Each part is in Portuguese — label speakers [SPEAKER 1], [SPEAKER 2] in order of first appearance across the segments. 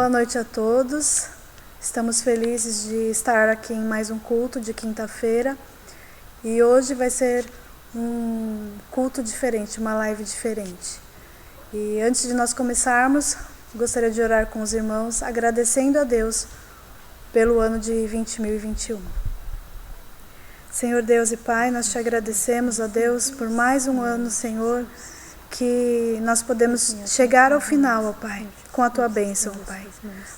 [SPEAKER 1] Boa noite a todos. Estamos felizes de estar aqui em mais um culto de quinta-feira. E hoje vai ser um culto diferente, uma live diferente. E antes de nós começarmos, gostaria de orar com os irmãos, agradecendo a Deus pelo ano de 2021. Senhor Deus e Pai, nós te agradecemos, ó Deus, por mais um ano, Senhor, que nós podemos chegar ao final, ó Pai, com a Tua bênção, ó Pai.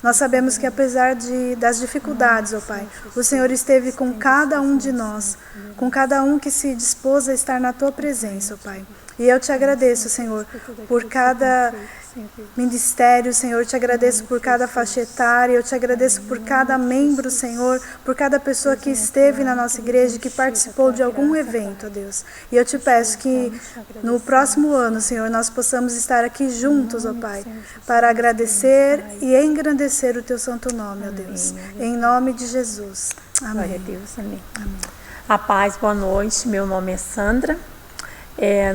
[SPEAKER 1] Nós sabemos que apesar das dificuldades, ó Pai, o Senhor esteve com cada um de nós, com cada um que se dispôs a estar na Tua presença, ó Pai. E eu te agradeço, Senhor, por cada ministério, Senhor, eu te agradeço por cada faixa etária, eu te agradeço por cada membro, Senhor, por cada pessoa que esteve na nossa igreja, que participou de algum evento, ó Deus. E eu te peço que no próximo ano, Senhor, nós possamos estar aqui juntos, ó Pai, para agradecer e engrandecer o Teu santo nome, ó Deus. Em nome de Jesus. Amém.
[SPEAKER 2] Glória a Deus, amém. A paz, boa noite, meu nome é Sandra.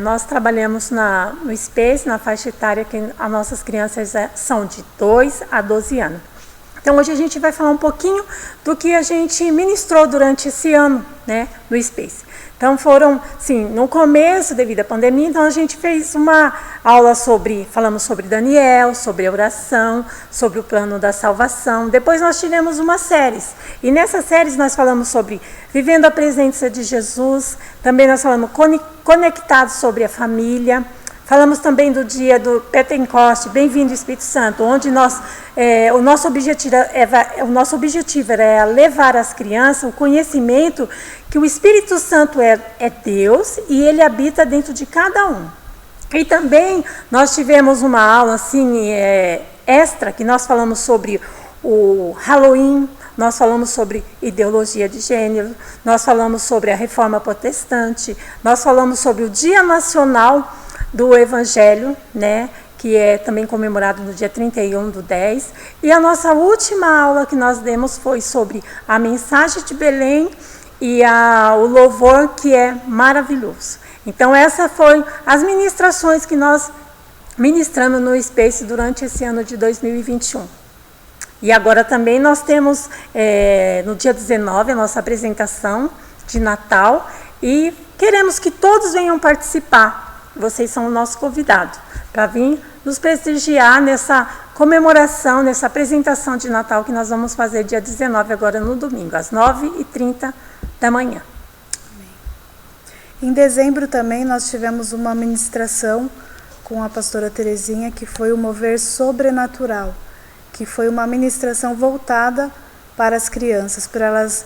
[SPEAKER 2] Nós trabalhamos no Space, na faixa etária que as nossas crianças são de 2 a 12 anos. Então hoje a gente vai falar um pouquinho do que a gente ministrou durante esse ano, né, no Space. Então sim, no começo, devido à pandemia, então a gente fez uma aula falamos sobre Daniel, sobre a oração, sobre o plano da salvação. Depois nós tivemos uma série, e nessas séries nós falamos sobre vivendo a presença de Jesus, também nós falamos conectados sobre a família. Falamos também do dia do Pentecoste, Bem-vindo Espírito Santo, onde o nosso objetivo era levar às crianças o conhecimento que o Espírito Santo é Deus e Ele habita dentro de cada um. E também nós tivemos uma aula assim, extra, que nós falamos sobre o Halloween, nós falamos sobre ideologia de gênero, nós falamos sobre a reforma protestante, nós falamos sobre o Dia Nacional do Evangelho, né, que é também comemorado no dia 31/10. E a nossa última aula que nós demos foi sobre a mensagem de Belém e o louvor, que é maravilhoso. Então, essas foram as ministrações que nós ministramos no Space durante esse ano de 2021. E agora também nós temos, no dia 19, a nossa apresentação de Natal, e queremos que todos venham participar. Vocês são o nosso convidado para vir nos prestigiar nessa comemoração, nessa apresentação de Natal que nós vamos fazer dia 19, agora no domingo, às 9h30 da manhã.
[SPEAKER 1] Em dezembro também nós tivemos uma ministração com a pastora Terezinha, que foi o Mover Sobrenatural, que foi uma ministração voltada para as crianças, para elas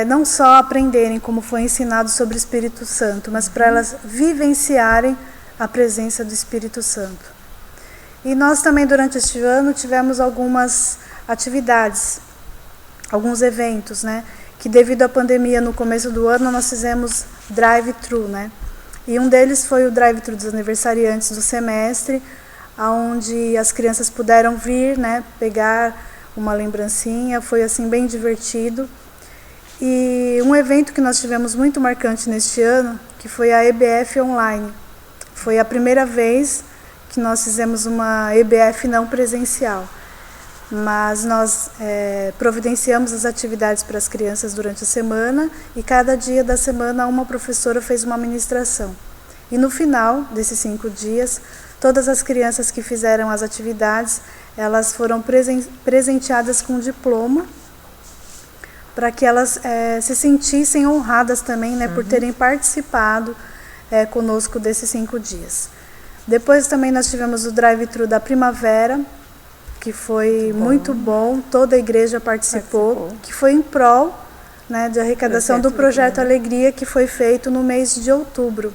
[SPEAKER 1] não só aprenderem como foi ensinado sobre o Espírito Santo, mas para elas vivenciarem a presença do Espírito Santo. E nós também durante este ano tivemos algumas atividades, alguns eventos, né, que devido à pandemia no começo do ano nós fizemos drive-thru, né? E um deles foi o drive-thru dos aniversariantes do semestre, onde as crianças puderam vir, né, pegar uma lembrancinha, foi assim bem divertido. E um evento que nós tivemos muito marcante neste ano, que foi a EBF Online. Foi a primeira vez que nós fizemos uma EBF não presencial, mas nós providenciamos as atividades para as crianças durante a semana e cada dia da semana uma professora fez uma ministração. E no final desses 5 dias, todas as crianças que fizeram as atividades, elas foram presenteadas com um diploma, para que elas se sentissem honradas também, né, por terem participado conosco desses 5 dias. Depois também nós tivemos o drive-thru da primavera, que foi muito bom, toda a igreja participou, que foi em prol, né, de arrecadação do Projeto Alegria, que foi feito no mês de outubro,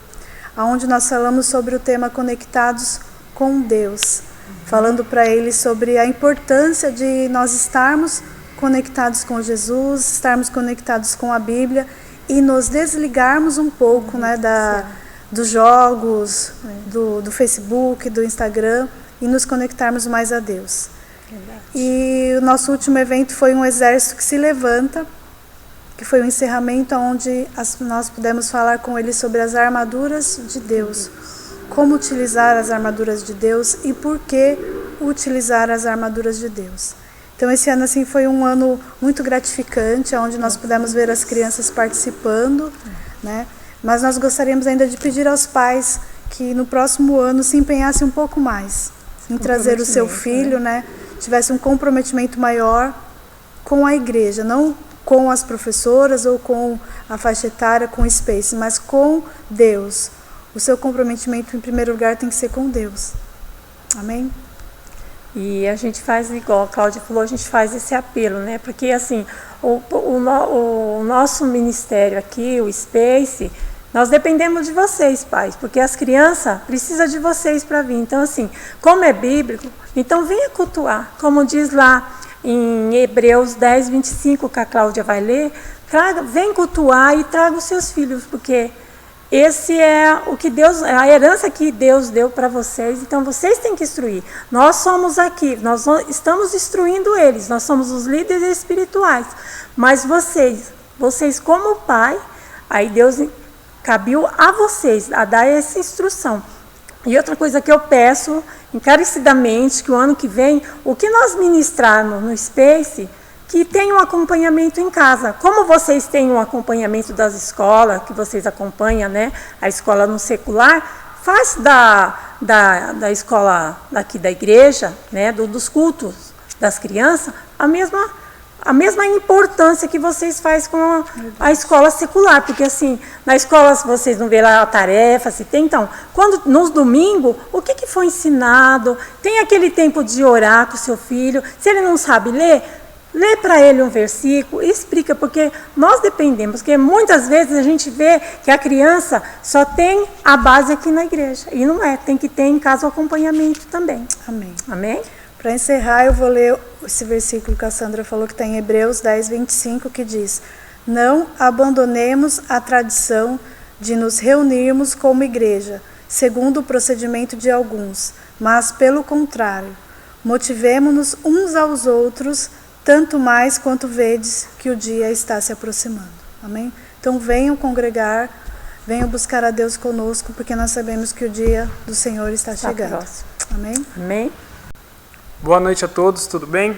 [SPEAKER 1] onde nós falamos sobre o tema Conectados com Deus, falando para eles sobre a importância de nós estarmos conectados com Jesus, estarmos conectados com a Bíblia e nos desligarmos um pouco, né, dos jogos, do Facebook, do Instagram, e nos conectarmos mais a Deus. Verdade. E o nosso último evento foi um exército que se levanta, que foi o encerramento onde nós pudemos falar com eles sobre as armaduras de Deus, como utilizar as armaduras de Deus e por que utilizar as armaduras de Deus. Então esse ano assim foi um ano muito gratificante, onde nós pudemos ver as crianças participando, né? Mas nós gostaríamos ainda de pedir aos pais que no próximo ano se empenhassem um pouco mais em trazer o seu filho, né? Tivesse um comprometimento maior com a igreja, não com as professoras ou com a faixa etária, com o Space, mas com Deus. O seu comprometimento, em primeiro lugar, tem que ser com Deus. Amém?
[SPEAKER 2] E a gente faz, igual a Cláudia falou, a gente faz esse apelo, né? Porque, assim, o nosso ministério aqui, o Space, nós dependemos de vocês, pais, porque as crianças precisam de vocês para vir. Então, assim, como é bíblico, então venha cultuar. Como diz lá em Hebreus 10, 25, que a Cláudia vai ler, vem cultuar e traga os seus filhos, porque esse é o que Deus, a herança que Deus deu para vocês, então vocês têm que instruir. Nós somos aqui, nós estamos instruindo eles, nós somos os líderes espirituais, mas vocês como pai, aí Deus cabiu a vocês a dar essa instrução. E outra coisa que eu peço encarecidamente, que o ano que vem, o que nós ministrarmos no Space, que tenha um acompanhamento em casa. Como vocês têm um acompanhamento das escolas, que vocês acompanham, né, a escola no secular, faz da escola daqui da igreja, né, dos cultos das crianças, a mesma importância que vocês fazem com a escola secular, porque assim, na escola vocês não vê lá a tarefa, se tem, então, nos domingos, o que foi ensinado, tem aquele tempo de orar com o seu filho, se ele não sabe ler, lê para ele um versículo, explica, porque nós dependemos, porque muitas vezes a gente vê que a criança só tem a base aqui na igreja, e não é, tem que ter em casa o acompanhamento também.
[SPEAKER 1] Amém.
[SPEAKER 2] Amém?
[SPEAKER 1] Para encerrar, eu vou ler esse versículo que a Sandra falou, que está em Hebreus 10, 25, que diz: não abandonemos a tradição de nos reunirmos como igreja, segundo o procedimento de alguns, mas, pelo contrário, motivemo-nos uns aos outros, tanto mais quanto vedes que o dia está se aproximando. Amém? Então venham congregar, venham buscar a Deus conosco, porque nós sabemos que o dia do Senhor está chegando. Amém?
[SPEAKER 2] Amém?
[SPEAKER 3] Boa noite a todos, tudo bem?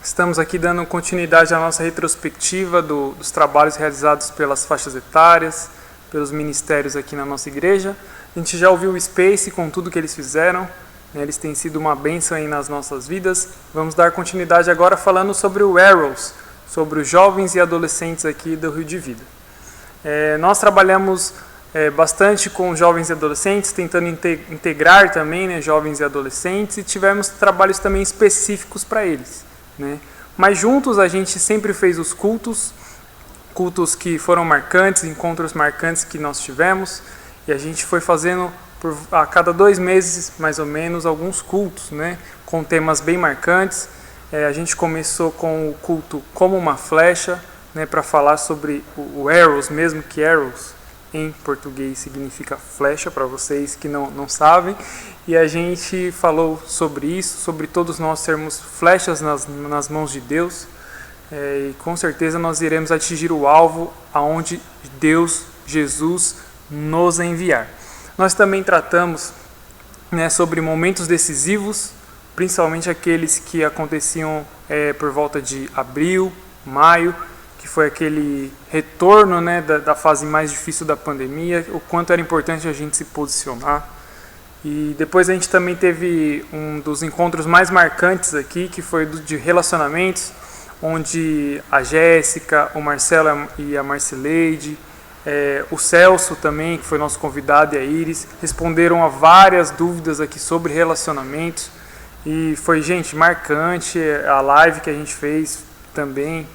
[SPEAKER 3] Estamos aqui dando continuidade à nossa retrospectiva dos trabalhos realizados pelas faixas etárias, pelos ministérios aqui na nossa igreja. A gente já ouviu o Space com tudo que eles fizeram, né? Eles têm sido uma bênção aí nas nossas vidas. Vamos dar continuidade agora falando sobre o Arrows, sobre os jovens e adolescentes aqui do Rio de Vida. Nós trabalhamos bastante com jovens e adolescentes, tentando integrar também, né, jovens e adolescentes, e tivemos trabalhos também específicos para eles, né? Mas juntos a gente sempre fez os cultos que foram marcantes, encontros marcantes que nós tivemos, e a gente foi fazendo a cada 2 meses, mais ou menos, alguns cultos, né, com temas bem marcantes. A gente começou com o culto Como uma Flecha, né, para falar sobre o Arrows mesmo, que Arrows em português significa flecha, para vocês que não sabem, e a gente falou sobre isso, sobre todos nós sermos flechas nas mãos de Deus, e com certeza nós iremos atingir o alvo aonde Deus, Jesus, nos enviar. Nós também tratamos, né, sobre momentos decisivos, principalmente aqueles que aconteciam por volta de abril, maio, que foi aquele retorno, né, da fase mais difícil da pandemia, o quanto era importante a gente se posicionar. E depois a gente também teve um dos encontros mais marcantes aqui, que foi de relacionamentos, onde a Jéssica, o Marcelo e a Marcileide, o Celso também, que foi nosso convidado, e a Iris, responderam a várias dúvidas aqui sobre relacionamentos. E foi, gente, marcante a live que a gente fez também.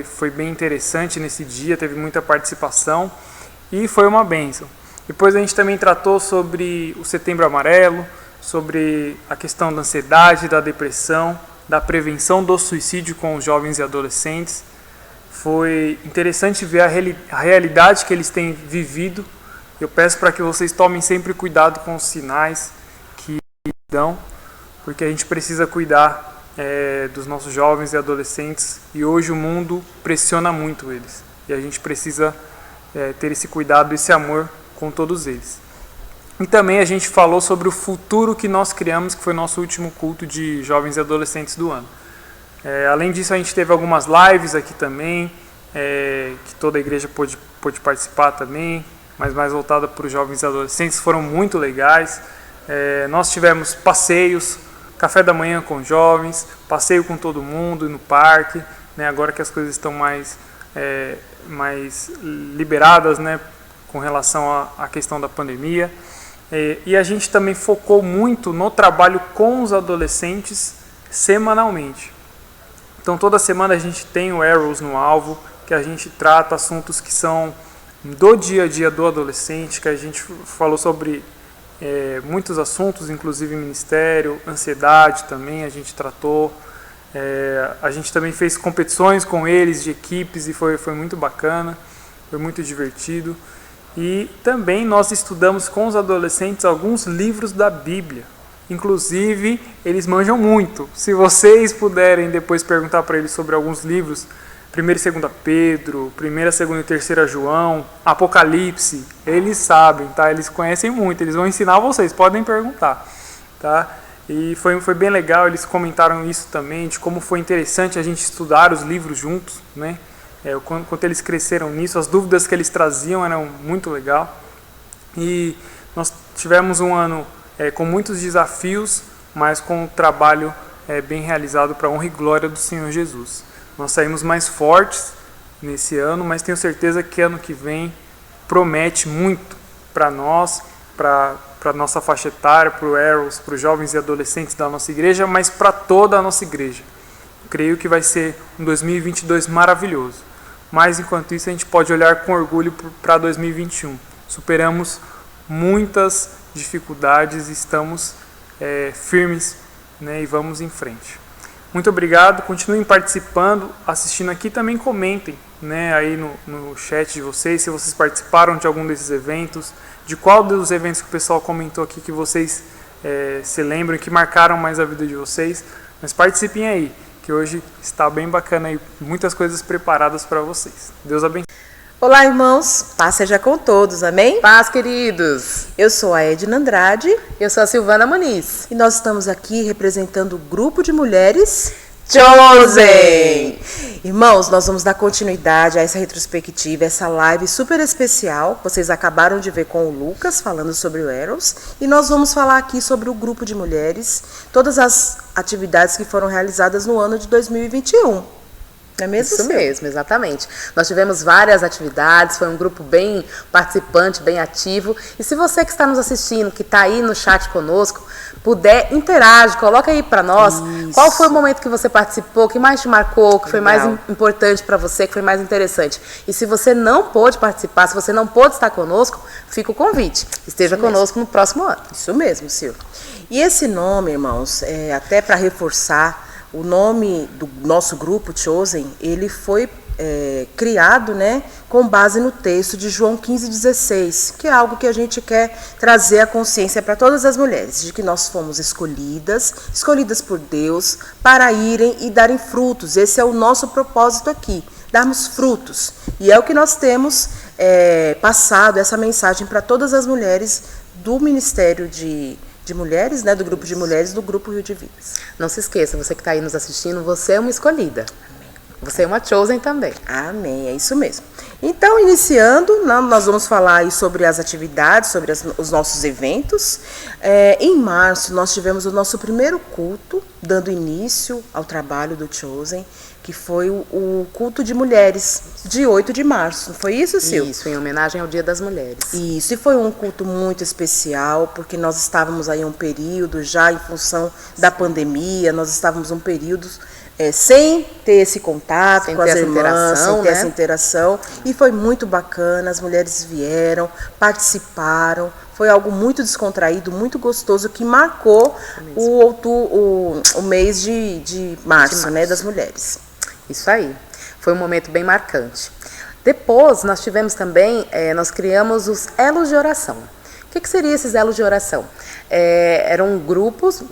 [SPEAKER 3] Foi bem interessante nesse dia, teve muita participação e foi uma bênção. Depois a gente também tratou sobre o Setembro Amarelo, sobre a questão da ansiedade, da depressão, da prevenção do suicídio com os jovens e adolescentes. Foi interessante ver a realidade que eles têm vivido. Eu peço para que vocês tomem sempre cuidado com os sinais que dão, porque a gente precisa cuidar dos nossos jovens e adolescentes, e hoje o mundo pressiona muito eles, e a gente precisa ter esse cuidado, esse amor com todos eles. E também a gente falou sobre o futuro que nós criamos, que foi nosso último culto de jovens e adolescentes do ano. Além disso, a gente teve algumas lives aqui também, que toda a igreja pôde participar também, mas mais voltada para os jovens e adolescentes, foram muito legais. Nós tivemos passeios, café da manhã com jovens, passeio com todo mundo no parque, né, agora que as coisas estão mais liberadas, né, com relação à questão da pandemia. E a gente também focou muito no trabalho com os adolescentes semanalmente. Então toda semana a gente tem o Arrows no Alvo, que a gente trata assuntos que são do dia a dia do adolescente, que a gente falou sobre muitos assuntos, inclusive ministério, ansiedade também a gente tratou. A gente também fez competições com eles de equipes e foi muito bacana, foi muito divertido. E também nós estudamos com os adolescentes alguns livros da Bíblia. Inclusive, eles manjam muito. Se vocês puderem depois perguntar para eles sobre alguns livros, 1 e 2 Pedro, 1, 2 e 3 João, Apocalipse, eles sabem, tá? Eles conhecem muito, eles vão ensinar vocês, podem perguntar, tá? E foi bem legal, eles comentaram isso também, de como foi interessante a gente estudar os livros juntos, né? Quanto eles cresceram nisso, as dúvidas que eles traziam eram muito legal. E nós tivemos um ano com muitos desafios, mas com um trabalho bem realizado para a honra e glória do Senhor Jesus. Nós saímos mais fortes nesse ano, mas tenho certeza que ano que vem promete muito para nós, para a nossa faixa etária, para o Arrows, para os jovens e adolescentes da nossa igreja, mas para toda a nossa igreja. Creio que vai ser um 2022 maravilhoso. Mas, enquanto isso, a gente pode olhar com orgulho para 2021. Superamos muitas dificuldades, estamos firmes, né, e vamos em frente. Muito obrigado, continuem participando, assistindo aqui, também comentem, né, aí no chat de vocês, se vocês participaram de algum desses eventos, de qual dos eventos que o pessoal comentou aqui que vocês se lembram, que marcaram mais a vida de vocês, mas participem aí, que hoje está bem bacana e muitas coisas preparadas para vocês. Deus abençoe.
[SPEAKER 4] Olá, irmãos. Paz seja com todos, amém?
[SPEAKER 5] Paz, queridos.
[SPEAKER 4] Eu sou a Edna Andrade.
[SPEAKER 5] Eu sou a Silvana Muniz.
[SPEAKER 4] E nós estamos aqui representando o grupo de mulheres
[SPEAKER 5] Chosen.
[SPEAKER 4] Irmãos, nós vamos dar continuidade a essa retrospectiva, essa live super especial. Vocês acabaram de ver com o Lucas falando sobre o Arrows. E nós vamos falar aqui sobre o grupo de mulheres, todas as atividades que foram realizadas no ano de 2021. Não é mesmo?
[SPEAKER 5] Isso mesmo, exatamente. Nós tivemos várias atividades, foi um grupo bem participante, bem ativo. E se você que está nos assistindo, que está aí no chat conosco, puder, interage, coloca aí para nós. Isso. Qual foi o momento que você participou, que mais te marcou, que foi mais importante para você, que foi mais interessante. E se você não pôde participar, se você não pôde estar conosco, fica o convite. Esteja conosco no próximo ano.
[SPEAKER 4] Isso mesmo, Silvio. E esse nome, irmãos, até para reforçar, o nome do nosso grupo, Chosen, ele foi criado, né, com base no texto de João 15,16, que é algo que a gente quer trazer à consciência para todas as mulheres, de que nós fomos escolhidas por Deus para irem e darem frutos. Esse é o nosso propósito aqui, darmos frutos. E é o que nós temos passado, essa mensagem para todas as mulheres do Ministério de mulheres, né, do grupo de mulheres do grupo Rio de Vidas.
[SPEAKER 5] Não se esqueça, você que está aí nos assistindo, você é uma escolhida. Amém. Você é uma Chosen também.
[SPEAKER 4] Amém, é isso mesmo. Então, iniciando, nós vamos falar aí sobre as atividades, sobre os nossos eventos. Em março, nós tivemos o nosso primeiro culto, dando início ao trabalho do Chosen, que foi o culto de mulheres, de 8 de março. Não foi isso, Silvia?
[SPEAKER 5] Isso, em homenagem ao Dia das Mulheres.
[SPEAKER 4] Isso, e foi um culto muito especial, porque nós estávamos aí um período já em função da pandemia, nós estávamos um período sem ter esse contato com as irmãs, sem ter essa interação, e foi muito bacana, as mulheres vieram, participaram, foi algo muito descontraído, muito gostoso, que marcou o mês de março, né, das mulheres.
[SPEAKER 5] Isso aí, foi um momento bem marcante. Depois, nós tivemos também, nós criamos os elos de oração. O que seriam esses elos de oração? Eram grupos,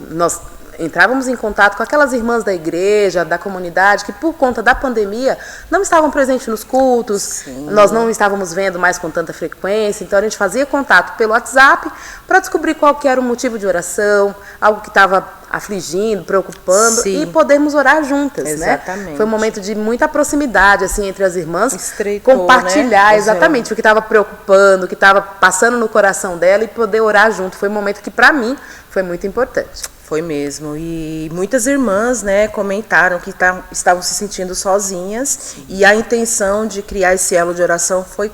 [SPEAKER 5] entrávamos em contato com aquelas irmãs da igreja, da comunidade, que por conta da pandemia não estavam presentes nos cultos, sim, nós não estávamos vendo mais com tanta frequência, então a gente fazia contato pelo WhatsApp para descobrir qual que era o motivo de oração, algo que estava afligindo, preocupando, sim, e podermos orar juntas,
[SPEAKER 4] exatamente,
[SPEAKER 5] né? Foi um momento de muita proximidade, assim, entre as irmãs,
[SPEAKER 4] estreitou,
[SPEAKER 5] compartilhar,
[SPEAKER 4] né?
[SPEAKER 5] Exatamente, o que estava preocupando, o que estava passando no coração dela e poder orar junto. Foi um momento que, para mim, foi muito importante.
[SPEAKER 4] Foi mesmo, e muitas irmãs, né, comentaram que estavam se sentindo sozinhas, sim, e a intenção de criar esse elo de oração foi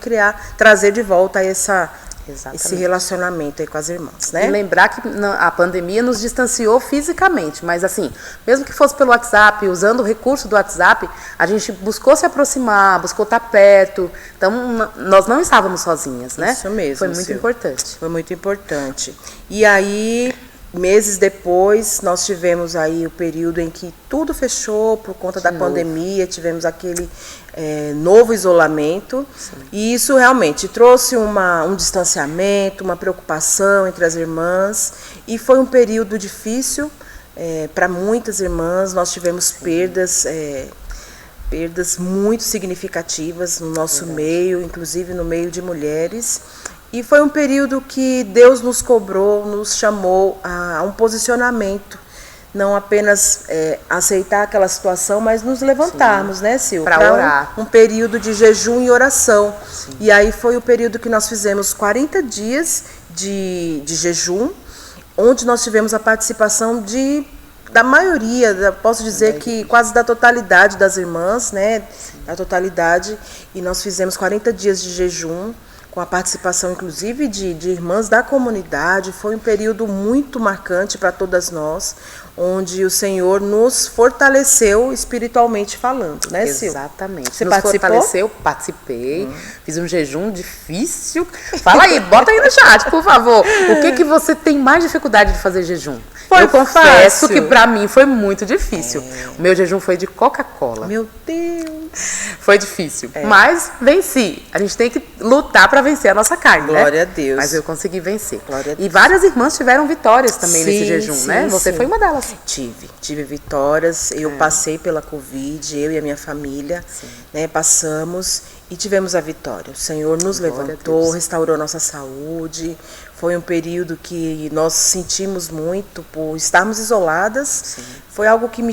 [SPEAKER 4] trazer de volta esse relacionamento aí com as irmãs, né?
[SPEAKER 5] E lembrar que a pandemia nos distanciou fisicamente, mas assim, mesmo que fosse pelo WhatsApp, usando o recurso do WhatsApp, a gente buscou se aproximar, buscou estar perto, então nós não estávamos sozinhas, né?
[SPEAKER 4] Isso mesmo.
[SPEAKER 5] Foi muito importante.
[SPEAKER 4] Foi muito importante. E aí, meses depois, nós tivemos aí o período em que tudo fechou por conta da pandemia, tivemos aquele novo isolamento, sim, e isso realmente trouxe um distanciamento, uma preocupação entre as irmãs, e foi um período difícil para muitas irmãs. Nós tivemos perdas muito significativas no nosso meio, inclusive no meio de mulheres. E foi um período que Deus nos cobrou, nos chamou a um posicionamento, não apenas aceitar aquela situação, mas nos levantarmos, sim, né, Sil?
[SPEAKER 5] Para orar.
[SPEAKER 4] Um período de jejum e oração.
[SPEAKER 5] Sim.
[SPEAKER 4] E aí foi o período que nós fizemos 40 dias de jejum, onde nós tivemos a participação da maioria, posso dizer que quase da totalidade das irmãs, né, da totalidade, e nós fizemos 40 dias de jejum, com a participação, inclusive, de irmãs da comunidade. Foi um período muito marcante para todas nós, onde o Senhor nos fortaleceu espiritualmente falando, né, Sil?
[SPEAKER 5] Exatamente.
[SPEAKER 4] Você
[SPEAKER 5] nos
[SPEAKER 4] participou?
[SPEAKER 5] Fortaleceu, participei, fiz um jejum difícil. Fala aí, bota aí no chat, por favor. O que você tem mais dificuldade de fazer jejum? Eu confesso que para mim foi muito difícil. O meu jejum foi de Coca-Cola.
[SPEAKER 4] Meu Deus!
[SPEAKER 5] Foi difícil, mas venci. A gente tem que lutar para vencer a nossa carne,
[SPEAKER 4] Glória
[SPEAKER 5] né?
[SPEAKER 4] a Deus.
[SPEAKER 5] Mas eu consegui vencer.
[SPEAKER 4] Glória a Deus.
[SPEAKER 5] E várias irmãs tiveram vitórias também
[SPEAKER 4] Sim,
[SPEAKER 5] nesse jejum,
[SPEAKER 4] sim,
[SPEAKER 5] né? Você
[SPEAKER 4] sim.
[SPEAKER 5] foi uma delas.
[SPEAKER 4] Tive vitórias. Eu passei pela Covid, eu e a minha família, né, passamos e tivemos a vitória. O Senhor nos levantou, restaurou nossa saúde. Foi um período que nós sentimos muito por estarmos isoladas. Sim. Foi algo que me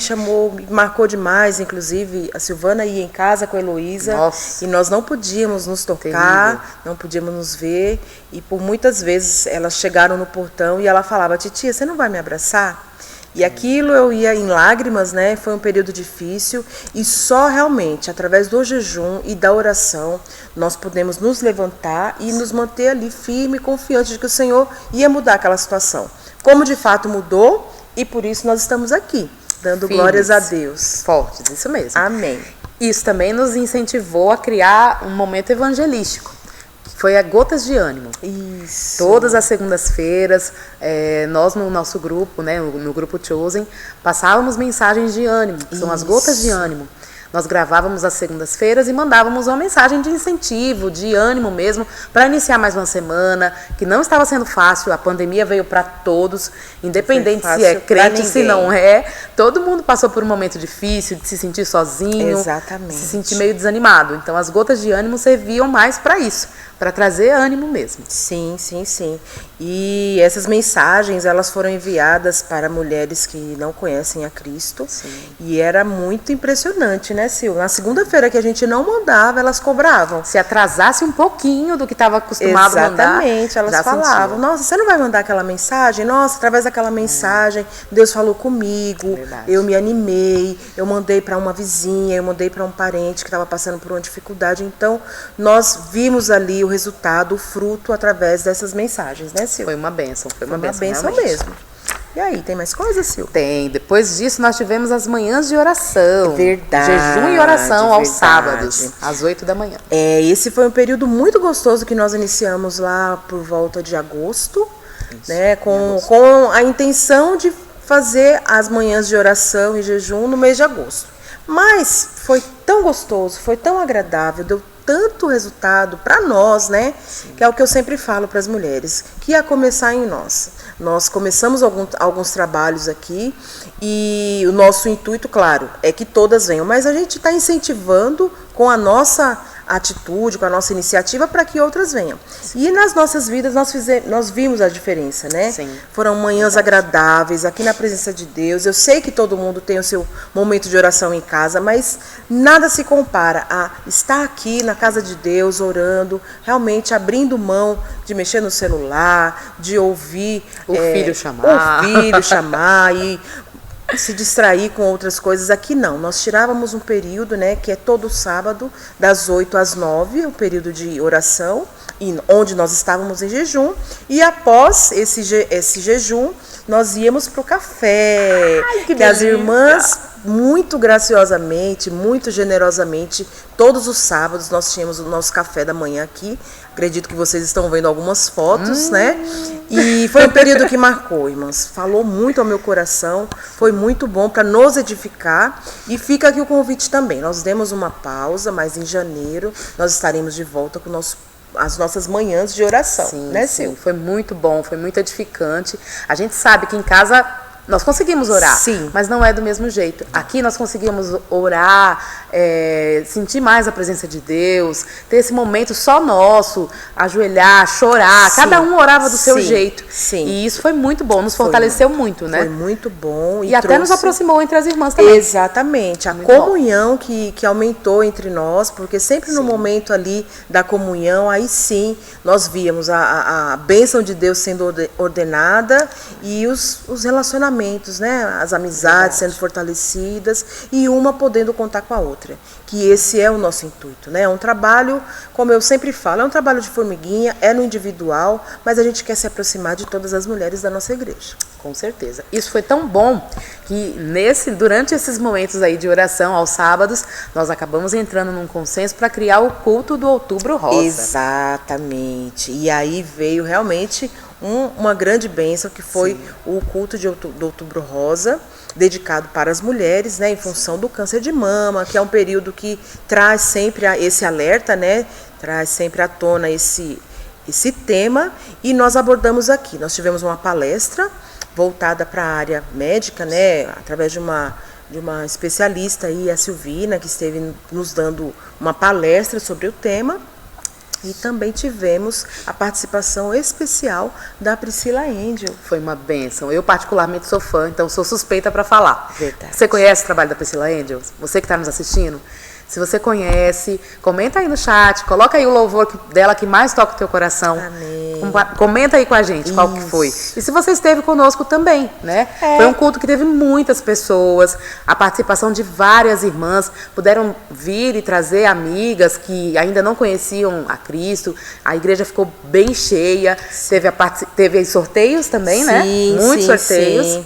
[SPEAKER 4] marcou demais. Inclusive, a Silvana ia em casa com a Heloísa. Nossa. E nós não podíamos nos tocar, não podíamos nos ver. E por muitas vezes elas chegaram no portão e ela falava: titia, você não vai me abraçar? E aquilo eu ia em lágrimas, né? Foi um período difícil, e só realmente através do jejum e da oração nós podemos nos levantar e nos manter ali firme e confiante de que o Senhor ia mudar aquela situação. Como de fato mudou, e por isso nós estamos aqui, dando glórias a Deus.
[SPEAKER 5] Fortes, isso mesmo.
[SPEAKER 4] Amém.
[SPEAKER 5] Isso também nos incentivou a criar um momento evangelístico. Foi a Gotas de Ânimo.
[SPEAKER 4] Isso.
[SPEAKER 5] Todas as segundas-feiras, nós no nosso grupo, né, no grupo Chosen, passávamos mensagens de ânimo, que são as Gotas de Ânimo. Nós gravávamos às segundas-feiras e mandávamos uma mensagem de incentivo, de ânimo mesmo, para iniciar mais uma semana, que não estava sendo fácil. A pandemia veio para todos, independente se é crente, se não é. Todo mundo passou por um momento difícil, de se sentir sozinho,
[SPEAKER 4] exatamente,
[SPEAKER 5] se sentir meio desanimado. Então as Gotas de Ânimo serviam mais para isso, para trazer ânimo mesmo.
[SPEAKER 4] Sim, sim, sim. E essas mensagens, elas foram enviadas para mulheres que não conhecem a Cristo. Sim. E era muito impressionante, né, Sil? Na segunda-feira que a gente não mandava, elas cobravam.
[SPEAKER 5] Se atrasasse um pouquinho do que estava acostumado a mandar.
[SPEAKER 4] Exatamente, elas falavam: nossa, você não vai mandar aquela mensagem? Nossa, através daquela mensagem, Deus falou comigo, eu me animei, eu mandei para uma vizinha, eu mandei para um parente que estava passando por uma dificuldade. Então, nós vimos ali o resultado, o fruto, através dessas mensagens, né, Sil?
[SPEAKER 5] Foi uma bênção, foi uma
[SPEAKER 4] bênção mesmo. E aí, tem mais coisas, Sil?
[SPEAKER 5] Tem. Depois disso, nós tivemos as manhãs de oração.
[SPEAKER 4] Verdade.
[SPEAKER 5] Jejum e oração aos sábados, às 8 da manhã.
[SPEAKER 4] Esse foi um período muito gostoso que nós iniciamos lá por volta de agosto, né, com a intenção de fazer as manhãs de oração e jejum no mês de agosto. Mas foi tão gostoso, foi tão agradável, deu tanto resultado para nós, né? Que é o que eu sempre falo para as mulheres, que ia começar em nós. Nós começamos alguns trabalhos aqui e o nosso intuito, claro, é que todas venham, mas a gente está incentivando com a nossa atitude, com a nossa iniciativa, para que outras venham. E nas nossas vidas nós vimos a diferença, né?
[SPEAKER 5] Sim.
[SPEAKER 4] Foram manhãs agradáveis, aqui na presença de Deus. Eu sei que todo mundo tem o seu momento de oração em casa, mas nada se compara a estar aqui na casa de Deus, orando, realmente abrindo mão de mexer no celular, de ouvir
[SPEAKER 5] O filho chamar
[SPEAKER 4] e se distrair com outras coisas. Aqui não, nós tirávamos um período, né, que é todo sábado, das 8 às 9, um período de oração, onde nós estávamos em jejum, e após esse jejum, nós íamos para o café, que as irmãs, muito graciosamente, muito generosamente, todos os sábados nós tínhamos o nosso café da manhã aqui. Acredito que vocês estão vendo algumas fotos, né? E foi um período que marcou, irmãs. Falou muito ao meu coração, foi muito bom para nos edificar. E fica aqui o convite também. Nós demos uma pausa, mas em janeiro nós estaremos de volta com as nossas manhãs de oração,
[SPEAKER 5] Sim,
[SPEAKER 4] né,
[SPEAKER 5] sim.
[SPEAKER 4] Sil?
[SPEAKER 5] Foi muito bom, foi muito edificante. A gente sabe que em casa nós conseguimos orar,
[SPEAKER 4] Sim.
[SPEAKER 5] mas não é do mesmo jeito. Aqui nós conseguimos orar, sentir mais a presença de Deus, ter esse momento só nosso, ajoelhar, chorar.
[SPEAKER 4] Sim.
[SPEAKER 5] Cada um orava do seu
[SPEAKER 4] Sim.
[SPEAKER 5] jeito.
[SPEAKER 4] Sim.
[SPEAKER 5] E isso foi muito bom, nos fortaleceu muito, né?
[SPEAKER 4] Foi muito bom.
[SPEAKER 5] E até nos aproximou entre as irmãs também.
[SPEAKER 4] Exatamente, a
[SPEAKER 5] Muito
[SPEAKER 4] comunhão que aumentou entre nós, porque sempre no momento ali da comunhão, aí sim, nós víamos a bênção de Deus sendo ordenada e os relacionamentos, né? As amizades sendo fortalecidas e uma podendo contar com a outra. Que esse é o nosso intuito, né? É um trabalho, como eu sempre falo, é um trabalho de formiguinha, é no individual, mas a gente quer se aproximar de todas as mulheres da nossa igreja.
[SPEAKER 5] Com certeza. Isso foi tão bom que durante esses momentos aí de oração aos sábados, nós acabamos entrando num consenso para criar o culto do Outubro Rosa.
[SPEAKER 4] Exatamente. E aí veio realmente uma grande bênção, que foi o culto do Outubro Rosa, dedicado para as mulheres, né, em função do câncer de mama, que é um período que traz sempre esse alerta, né, traz sempre à tona esse tema, e nós abordamos aqui. Nós tivemos uma palestra voltada para a área médica, né, através de uma especialista aí, a Silvina, que esteve nos dando uma palestra sobre o tema. E também tivemos a participação especial da Priscila Angel.
[SPEAKER 5] Foi uma bênção. Eu particularmente sou fã, então sou suspeita para falar.
[SPEAKER 4] Verdade.
[SPEAKER 5] Você conhece o trabalho da Priscila Angel? Você que está nos assistindo? Se você conhece, comenta aí no chat, coloca aí o louvor dela que mais toca o teu coração.
[SPEAKER 4] Amém.
[SPEAKER 5] Comenta aí com a gente qual que foi. E se você esteve conosco também, né? Foi um culto que teve muitas pessoas, a participação de várias irmãs, puderam vir e trazer amigas que ainda não conheciam a Cristo. A igreja ficou bem cheia, teve sorteios também, né? Muitos sorteios.
[SPEAKER 4] Sim.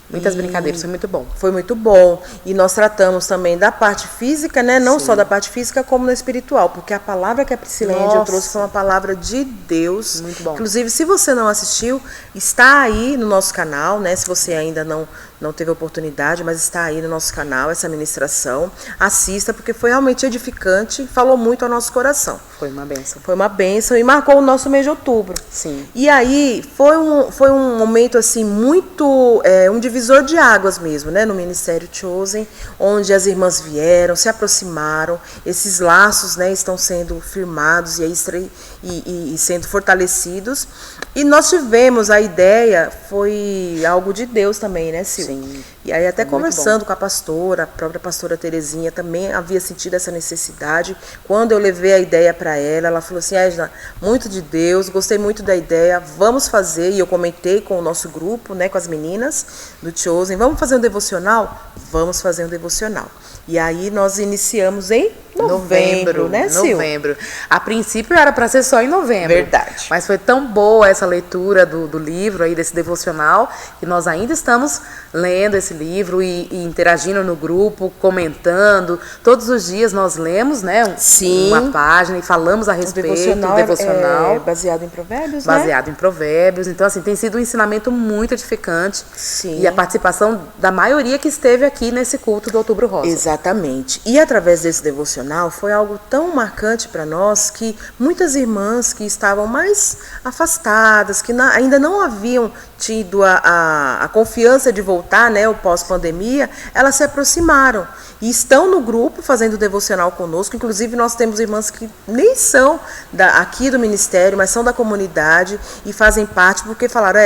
[SPEAKER 5] Muitas brincadeiras, foi muito bom.
[SPEAKER 4] Foi muito bom. E nós tratamos também da parte física, né? Não só da parte física, como na espiritual. Porque a palavra que a Priscila Angel trouxe foi uma palavra de Deus.
[SPEAKER 5] Muito bom.
[SPEAKER 4] Inclusive, se você não assistiu, está aí no nosso canal, né? Se você ainda não teve oportunidade, mas está aí no nosso canal, essa ministração. Assista, porque foi realmente edificante, falou muito ao nosso coração.
[SPEAKER 5] Foi uma bênção.
[SPEAKER 4] Foi uma bênção e marcou o nosso mês de outubro.
[SPEAKER 5] Sim.
[SPEAKER 4] E aí foi um momento assim muito, um divisor de águas mesmo, né, no Ministério Chosen, onde as irmãs vieram, se aproximaram, esses laços, né, estão sendo firmados e sendo fortalecidos. E nós tivemos a ideia, foi algo de Deus também, né, Sil?
[SPEAKER 5] Sim.
[SPEAKER 4] E aí até
[SPEAKER 5] Muito
[SPEAKER 4] conversando com a pastora, a própria pastora Terezinha também havia sentido essa necessidade. Quando eu levei a ideia para ela falou assim: Edna, muito de Deus, gostei muito da ideia, vamos fazer. E eu comentei com o nosso grupo, né, com as meninas do Chosen, vamos fazer um devocional? Vamos fazer um devocional. E aí nós iniciamos em novembro, né, Sil?
[SPEAKER 5] Novembro. A princípio era para ser só em novembro.
[SPEAKER 4] Verdade.
[SPEAKER 5] Mas foi tão boa essa leitura do livro aí, desse devocional, que nós ainda estamos lendo esse livro e interagindo no grupo, comentando. Todos os dias nós lemos, né,
[SPEAKER 4] Sim.
[SPEAKER 5] uma página e falamos a respeito do devocional.
[SPEAKER 4] É baseado em provérbios,
[SPEAKER 5] Baseado em provérbios. Então, assim, tem sido um ensinamento muito edificante.
[SPEAKER 4] Sim.
[SPEAKER 5] E a participação da maioria que esteve aqui nesse culto do Outubro Rosa.
[SPEAKER 4] Exatamente. E através desse devocional foi algo tão marcante para nós que muitas irmãs que estavam mais afastadas, que ainda não haviam tido a confiança de voltar, né, o pós-pandemia, elas se aproximaram e estão no grupo fazendo devocional conosco. Inclusive nós temos irmãs que nem são aqui do ministério, mas são da comunidade e fazem parte porque falaram,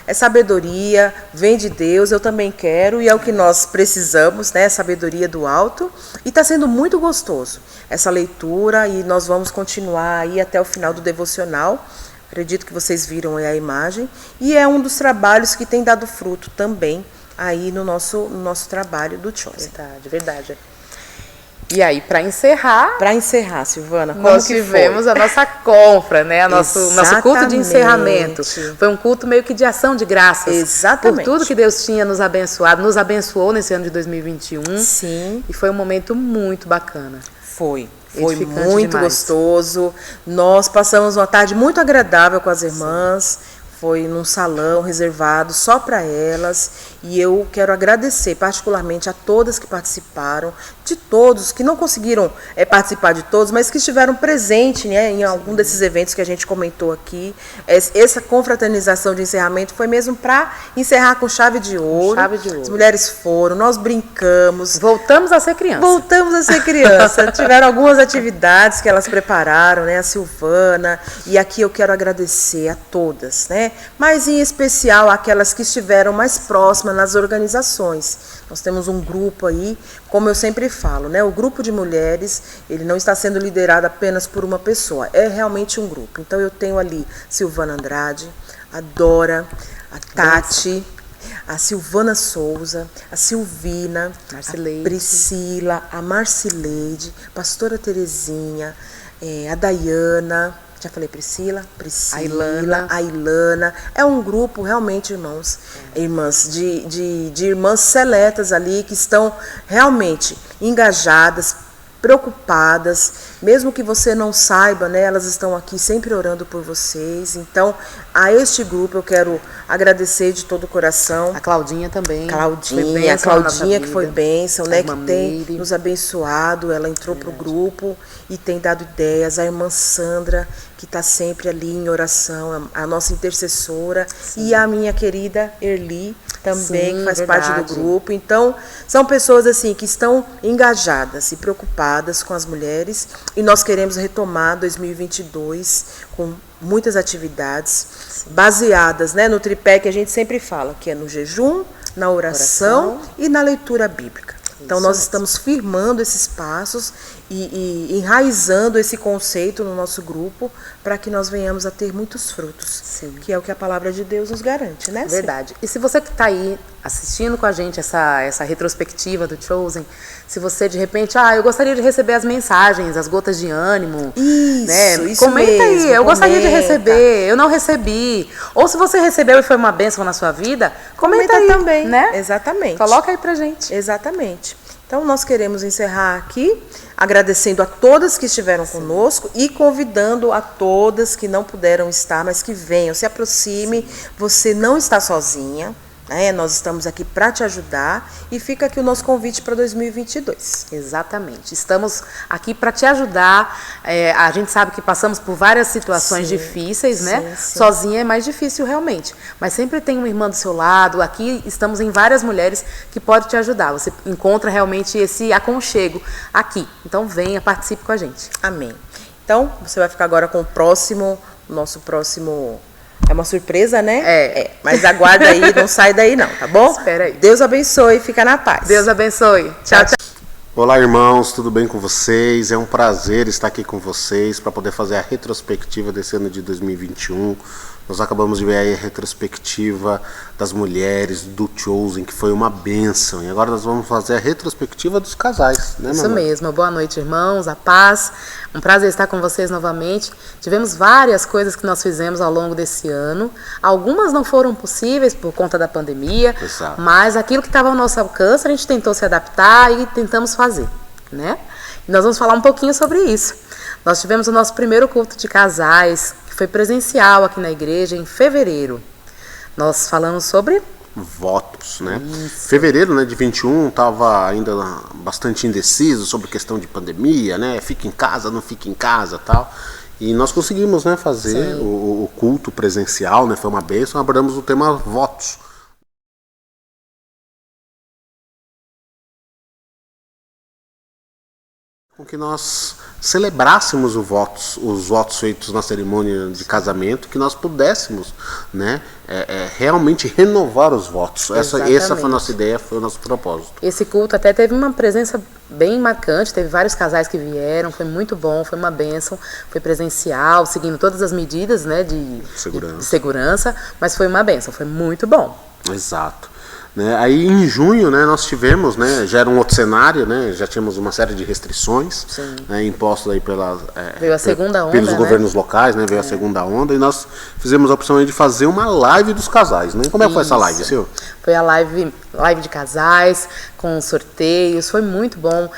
[SPEAKER 4] é sabedoria, vem de Deus, eu também quero, e é o que nós precisamos, né, sabedoria do alto, e está sendo muito gostoso essa leitura, e nós vamos continuar aí até o final do devocional. Acredito que vocês viram aí a imagem, e é um dos trabalhos que tem dado fruto também aí no nosso trabalho do Chosen.
[SPEAKER 5] Verdade. E aí, para encerrar...
[SPEAKER 4] Para encerrar, Silvana, como
[SPEAKER 5] nós
[SPEAKER 4] que
[SPEAKER 5] tivemos
[SPEAKER 4] foi?
[SPEAKER 5] A nossa confra, né? Nosso culto de encerramento. Foi um culto meio que de ação de graças.
[SPEAKER 4] Exatamente.
[SPEAKER 5] Por tudo que Deus tinha nos abençoou nesse ano de 2021.
[SPEAKER 4] Sim.
[SPEAKER 5] E foi um momento muito bacana.
[SPEAKER 4] Foi
[SPEAKER 5] Edificante
[SPEAKER 4] muito
[SPEAKER 5] demais.
[SPEAKER 4] Gostoso. Nós passamos uma tarde muito agradável com as irmãs. Foi num salão reservado só para elas, e eu quero agradecer particularmente a todas que participaram, de todos que não conseguiram participar de todos, mas que estiveram presentes, né, em algum desses eventos que a gente comentou aqui. Essa confraternização de encerramento foi mesmo para encerrar com chave de ouro. As mulheres foram, nós brincamos.
[SPEAKER 5] Voltamos a ser criança.
[SPEAKER 4] Tiveram algumas atividades que elas prepararam, né, a Silvana, e aqui eu quero agradecer a todas, né, mas em especial aquelas que estiveram mais próximas nas organizações. Nós temos um grupo aí, como eu sempre falo, né? O grupo de mulheres, ele não está sendo liderado apenas por uma pessoa, é realmente um grupo. Então eu tenho ali Silvana Andrade, a Dora, a Tati, a Silvana Souza, a Silvina, a Priscila, a Marcileide, a pastora Terezinha, a Dayana... Já falei Priscila, a Ilana. É um grupo realmente, irmãs, de irmãs seletas ali que estão realmente engajadas, preocupadas, mesmo que você não saiba, né, elas estão aqui sempre orando por vocês. Então, a este grupo eu quero agradecer de todo o coração.
[SPEAKER 5] A Claudinha também.
[SPEAKER 4] A Claudinha que foi bênção, né, que tem nos abençoado. Ela entrou para o grupo e tem dado ideias. A irmã Sandra, que está sempre ali em oração, a nossa intercessora. Sim. E a minha querida Erli também, que faz parte do grupo. Então, são pessoas assim que estão engajadas e preocupadas com as mulheres, e nós queremos retomar 2022 com muitas atividades baseadas, né, no tripé que a gente sempre fala, que é no jejum, na oração e na leitura bíblica. Então, nós estamos firmando esses passos e enraizando esse conceito no nosso grupo para que nós venhamos a ter muitos frutos, que é o que a palavra de Deus nos garante, né?
[SPEAKER 5] Verdade. E se você que está aí assistindo com a gente essa retrospectiva do Chosen, se você de repente, eu gostaria de receber as mensagens, as gotas de ânimo,
[SPEAKER 4] isso
[SPEAKER 5] comenta
[SPEAKER 4] mesmo,
[SPEAKER 5] aí, eu gostaria de receber, eu não recebi. Ou se você recebeu e foi uma bênção na sua vida, comenta aí
[SPEAKER 4] também,
[SPEAKER 5] né?
[SPEAKER 4] Exatamente.
[SPEAKER 5] Coloca aí pra gente.
[SPEAKER 4] Exatamente. Então, nós queremos encerrar aqui, agradecendo a todas que estiveram conosco e convidando a todas que não puderam estar, mas que venham, se aproxime. Você não está sozinha, né? Nós estamos aqui para te ajudar, e fica aqui o nosso convite para 2022.
[SPEAKER 5] Exatamente. Estamos aqui para te ajudar. A gente sabe que passamos por várias situações difíceis, né? Sozinha é mais difícil realmente. Mas sempre tem uma irmã do seu lado. Aqui estamos em várias mulheres que podem te ajudar. Você encontra realmente esse aconchego aqui. Então venha, participe com a gente.
[SPEAKER 4] Amém. Então, você vai ficar agora com o nosso próximo... É uma surpresa, né? Mas aguarda aí, não sai daí não, tá bom?
[SPEAKER 5] Espera aí.
[SPEAKER 4] Deus abençoe, fica na paz.
[SPEAKER 5] Deus abençoe. Tchau, tchau.
[SPEAKER 6] Olá, irmãos, tudo bem com vocês? É um prazer estar aqui com vocês para poder fazer a retrospectiva desse ano de 2021. Nós acabamos de ver aí a retrospectiva das mulheres, do Chosen, que foi uma bênção. E agora nós vamos fazer a retrospectiva dos casais, né,
[SPEAKER 5] Isso
[SPEAKER 6] mamãe?
[SPEAKER 5] mesmo. Boa noite, irmãos. A paz. Um prazer estar com vocês novamente. Tivemos várias coisas que nós fizemos ao longo desse ano. Algumas não foram possíveis por conta da pandemia,
[SPEAKER 6] Exato.
[SPEAKER 5] mas aquilo que estava ao nosso alcance, a gente tentou se adaptar e tentamos fazer, né? E nós vamos falar um pouquinho sobre isso. Nós tivemos o nosso primeiro culto de casais, que foi presencial aqui na igreja em fevereiro. Nós falamos sobre
[SPEAKER 6] Votos, né? Fevereiro, né, de 21, estava ainda bastante indeciso sobre questão de pandemia, né? Fica em casa, não fica em casa, tal. E nós conseguimos, né, fazer o culto presencial, né? Foi uma bênção. Abordamos o tema votos. Com que nós celebrássemos os votos feitos na cerimônia de casamento, que nós pudéssemos, né, realmente renovar os votos. Essa foi a nossa ideia, foi o nosso propósito.
[SPEAKER 5] esse culto. Até teve uma presença bem marcante, teve vários casais que vieram, foi muito bom, foi uma bênção, foi presencial, seguindo todas as medidas, né, de segurança, mas foi uma bênção, foi muito bom.
[SPEAKER 6] Exato. Né? Aí em junho, né, nós tivemos, né, já era um outro cenário, né, já tínhamos uma série de restrições, né, impostas aí
[SPEAKER 5] Veio a segunda onda,
[SPEAKER 6] pelos
[SPEAKER 5] né?
[SPEAKER 6] governos locais, né, veio a segunda onda, e nós fizemos a opção aí de fazer uma live dos casais. Né? Como é que foi essa live, senhor?
[SPEAKER 5] Foi a live de casais, com sorteios, foi muito bom.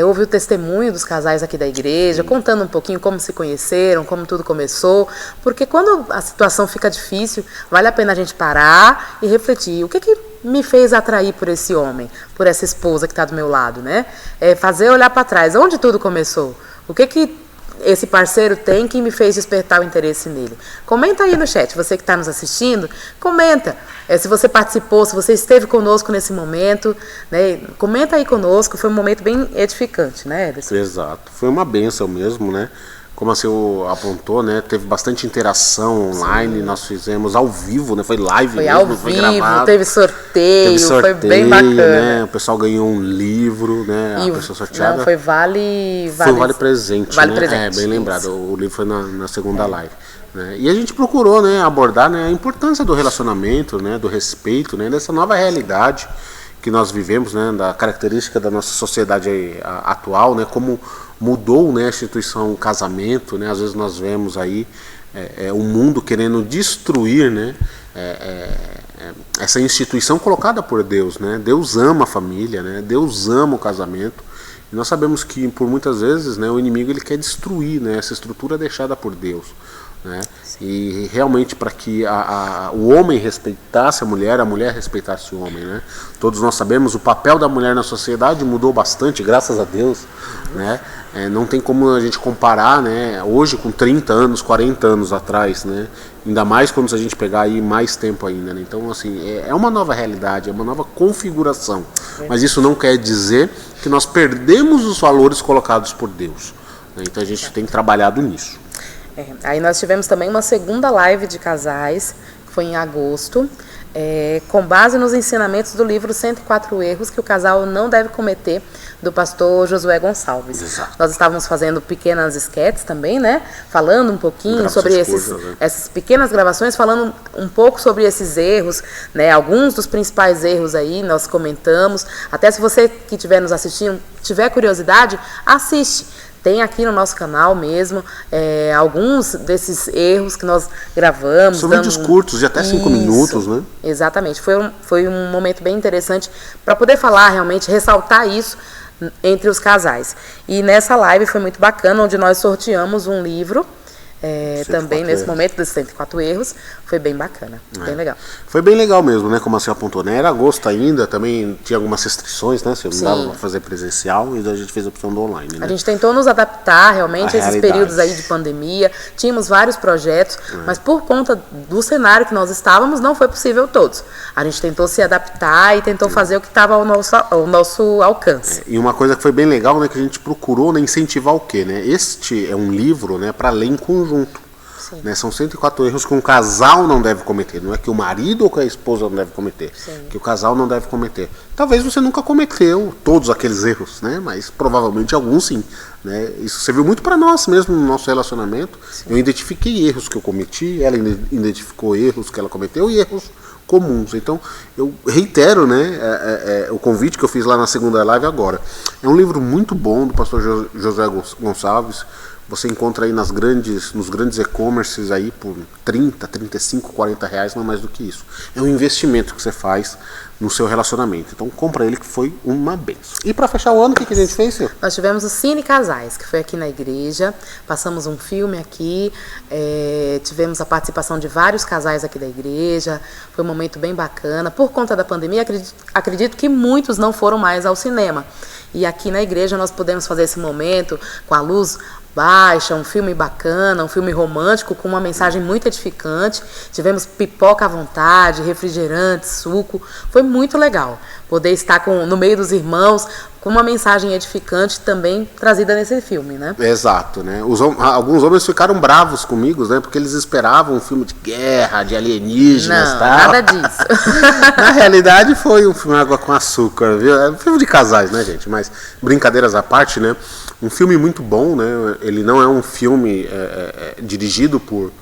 [SPEAKER 5] Houve o testemunho dos casais aqui da igreja, contando um pouquinho como se conheceram, como tudo começou, porque quando a situação fica difícil, vale a pena a gente parar e refletir. O que me fez atrair por esse homem, por essa esposa que está do meu lado, né? Fazer olhar para trás, onde tudo começou? O que esse parceiro tem que me fez despertar o interesse nele? Comenta aí no chat, você que está nos assistindo, comenta. Se você participou, se você esteve conosco nesse momento, né? Comenta aí conosco, foi um momento bem edificante, né, Ederson?
[SPEAKER 6] Exato, foi uma bênção mesmo, né? Como a senhora apontou, né? Teve bastante interação online, nós fizemos ao vivo, né? Foi live
[SPEAKER 5] Foi
[SPEAKER 6] mesmo,
[SPEAKER 5] ao
[SPEAKER 6] foi
[SPEAKER 5] vivo,
[SPEAKER 6] gravado.
[SPEAKER 5] teve sorteio, foi bem bacana.
[SPEAKER 6] Né? O pessoal ganhou um livro, né? A pessoa sorteada.
[SPEAKER 5] Não, foi vale
[SPEAKER 6] presente,
[SPEAKER 5] vale
[SPEAKER 6] né?
[SPEAKER 5] presente,
[SPEAKER 6] Bem lembrado,
[SPEAKER 5] isso.
[SPEAKER 6] o livro foi na segunda live. Né? E a gente procurou, né, abordar, né, a importância do relacionamento, né, do respeito, né, dessa nova realidade que nós vivemos, né, da característica da nossa sociedade atual, né, como mudou, né, a instituição casamento, né, às vezes nós vemos aí o mundo querendo destruir, né, essa instituição colocada por Deus, né. Deus ama a família, né, Deus ama o casamento, e nós sabemos que por muitas vezes, né, o inimigo ele quer destruir, né, essa estrutura deixada por Deus. Né? E realmente para que o homem respeitasse a mulher respeitasse o homem, né? Todos nós sabemos, o papel da mulher na sociedade mudou bastante, graças a Deus, né? Não tem como a gente comparar, né, hoje com 30 anos, 40 anos atrás, né? Ainda mais quando a gente pegar aí mais tempo ainda, né? Então assim, é uma nova realidade, é uma nova configuração, mas isso não quer dizer que nós perdemos os valores colocados por Deus, né? Então a gente tem trabalhado nisso.
[SPEAKER 5] Aí nós tivemos também uma segunda live de casais, que foi em agosto, com base nos ensinamentos do livro 104 Erros que o casal não deve cometer, do pastor Josué Gonçalves.
[SPEAKER 6] Exato.
[SPEAKER 5] Nós estávamos fazendo pequenas esquetes também, né? Falando um pouquinho sobre essas pequenas gravações, falando um pouco sobre esses erros, né? Alguns dos principais erros aí nós comentamos. Até se você que estiver nos assistindo tiver curiosidade, assiste. Tem aqui no nosso canal mesmo alguns desses erros que nós gravamos.
[SPEAKER 6] São vídeos curtos, de até 5 minutos, né?
[SPEAKER 5] Exatamente. Foi um momento bem interessante para poder falar realmente, ressaltar isso entre os casais. E nessa live foi muito bacana, onde nós sorteamos um livro, também nesse momento dos 104 erros, foi bem bacana, bem legal.
[SPEAKER 6] Foi bem legal mesmo, né? Como a senhora apontou, né? Era agosto ainda, também tinha algumas restrições, né? Não dava para fazer presencial, e a gente fez a opção do online, né?
[SPEAKER 5] A gente tentou nos adaptar realmente a esses períodos aí de pandemia, tínhamos vários projetos, mas por conta do cenário que nós estávamos, não foi possível todos. A gente tentou se adaptar e tentou fazer o que estava ao nosso alcance.
[SPEAKER 6] E uma coisa que foi bem legal, né? Que a gente procurou, né, incentivar o quê, né? Este é um livro, né, para ler em conjunto. Né? São 104 erros que um casal não deve cometer. Não é que o marido ou que a esposa não deve cometer. Que o casal não deve cometer. Talvez você nunca cometeu todos aqueles erros, né? Mas provavelmente alguns sim. Né? Isso serviu muito para nós mesmo no nosso relacionamento. Eu identifiquei erros que eu cometi, ela identificou erros que ela cometeu e erros comuns. Então, eu reitero, né, o convite que eu fiz lá na segunda live agora. É um livro muito bom do pastor José Gonçalves. Você encontra aí nos grandes e-commerces aí por 30, 35, 40 reais, não mais do que isso. É um investimento que você faz no seu relacionamento. Então compra ele, que foi uma benção. E para fechar o ano, o que a gente fez, senhor?
[SPEAKER 5] Nós tivemos o Cine Casais, que foi aqui na igreja. Passamos um filme aqui. Tivemos a participação de vários casais aqui da igreja. Foi um momento bem bacana. Por conta da pandemia, acredito que muitos não foram mais ao cinema. E aqui na igreja nós pudemos fazer esse momento com a luz baixa, um filme bacana, um filme romântico com uma mensagem muito edificante. Tivemos pipoca à vontade, refrigerante, suco. Foi muito legal poder estar no meio dos irmãos com uma mensagem edificante também trazida nesse filme, né?
[SPEAKER 6] Exato, né? Alguns homens ficaram bravos comigo, né? Porque eles esperavam um filme de guerra, de alienígenas,
[SPEAKER 5] não,
[SPEAKER 6] tal.
[SPEAKER 5] Nada disso.
[SPEAKER 6] Na realidade foi um filme água com açúcar, viu? É um filme de casais, né, gente? Mas brincadeiras à parte, né? Um filme muito bom, né? Ele não é um filme dirigido por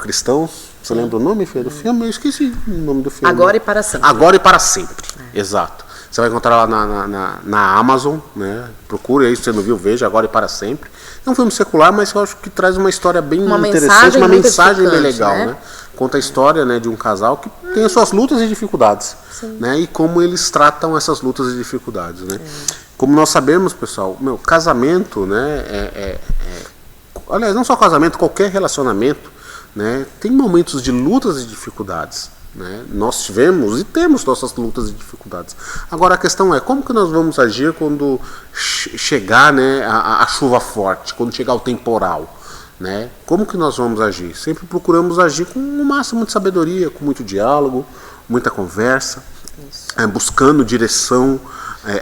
[SPEAKER 6] cristãos. Você lembra o nome, Fê, do filme? Eu esqueci o nome do filme.
[SPEAKER 5] Agora e para sempre.
[SPEAKER 6] Agora e para sempre, exato. Você vai encontrar lá na Amazon, né? Procure aí, se você não viu, veja, Agora e para sempre. É um filme secular, mas eu acho que traz uma história bem interessante, uma mensagem bem legal, né? Conta a história, né, de um casal que tem as suas lutas e dificuldades, né? E como eles tratam essas lutas e dificuldades, né? Como nós sabemos, pessoal, casamento, né? Aliás, não só casamento, qualquer relacionamento, né? Tem momentos de lutas e dificuldades. Né? Nós tivemos e temos nossas lutas e dificuldades. Agora a questão é como que nós vamos agir quando chegar, né, a chuva forte, quando chegar o temporal, né? Como que nós vamos agir? Sempre procuramos agir com o máximo de sabedoria, com muito diálogo, muita conversa, buscando direção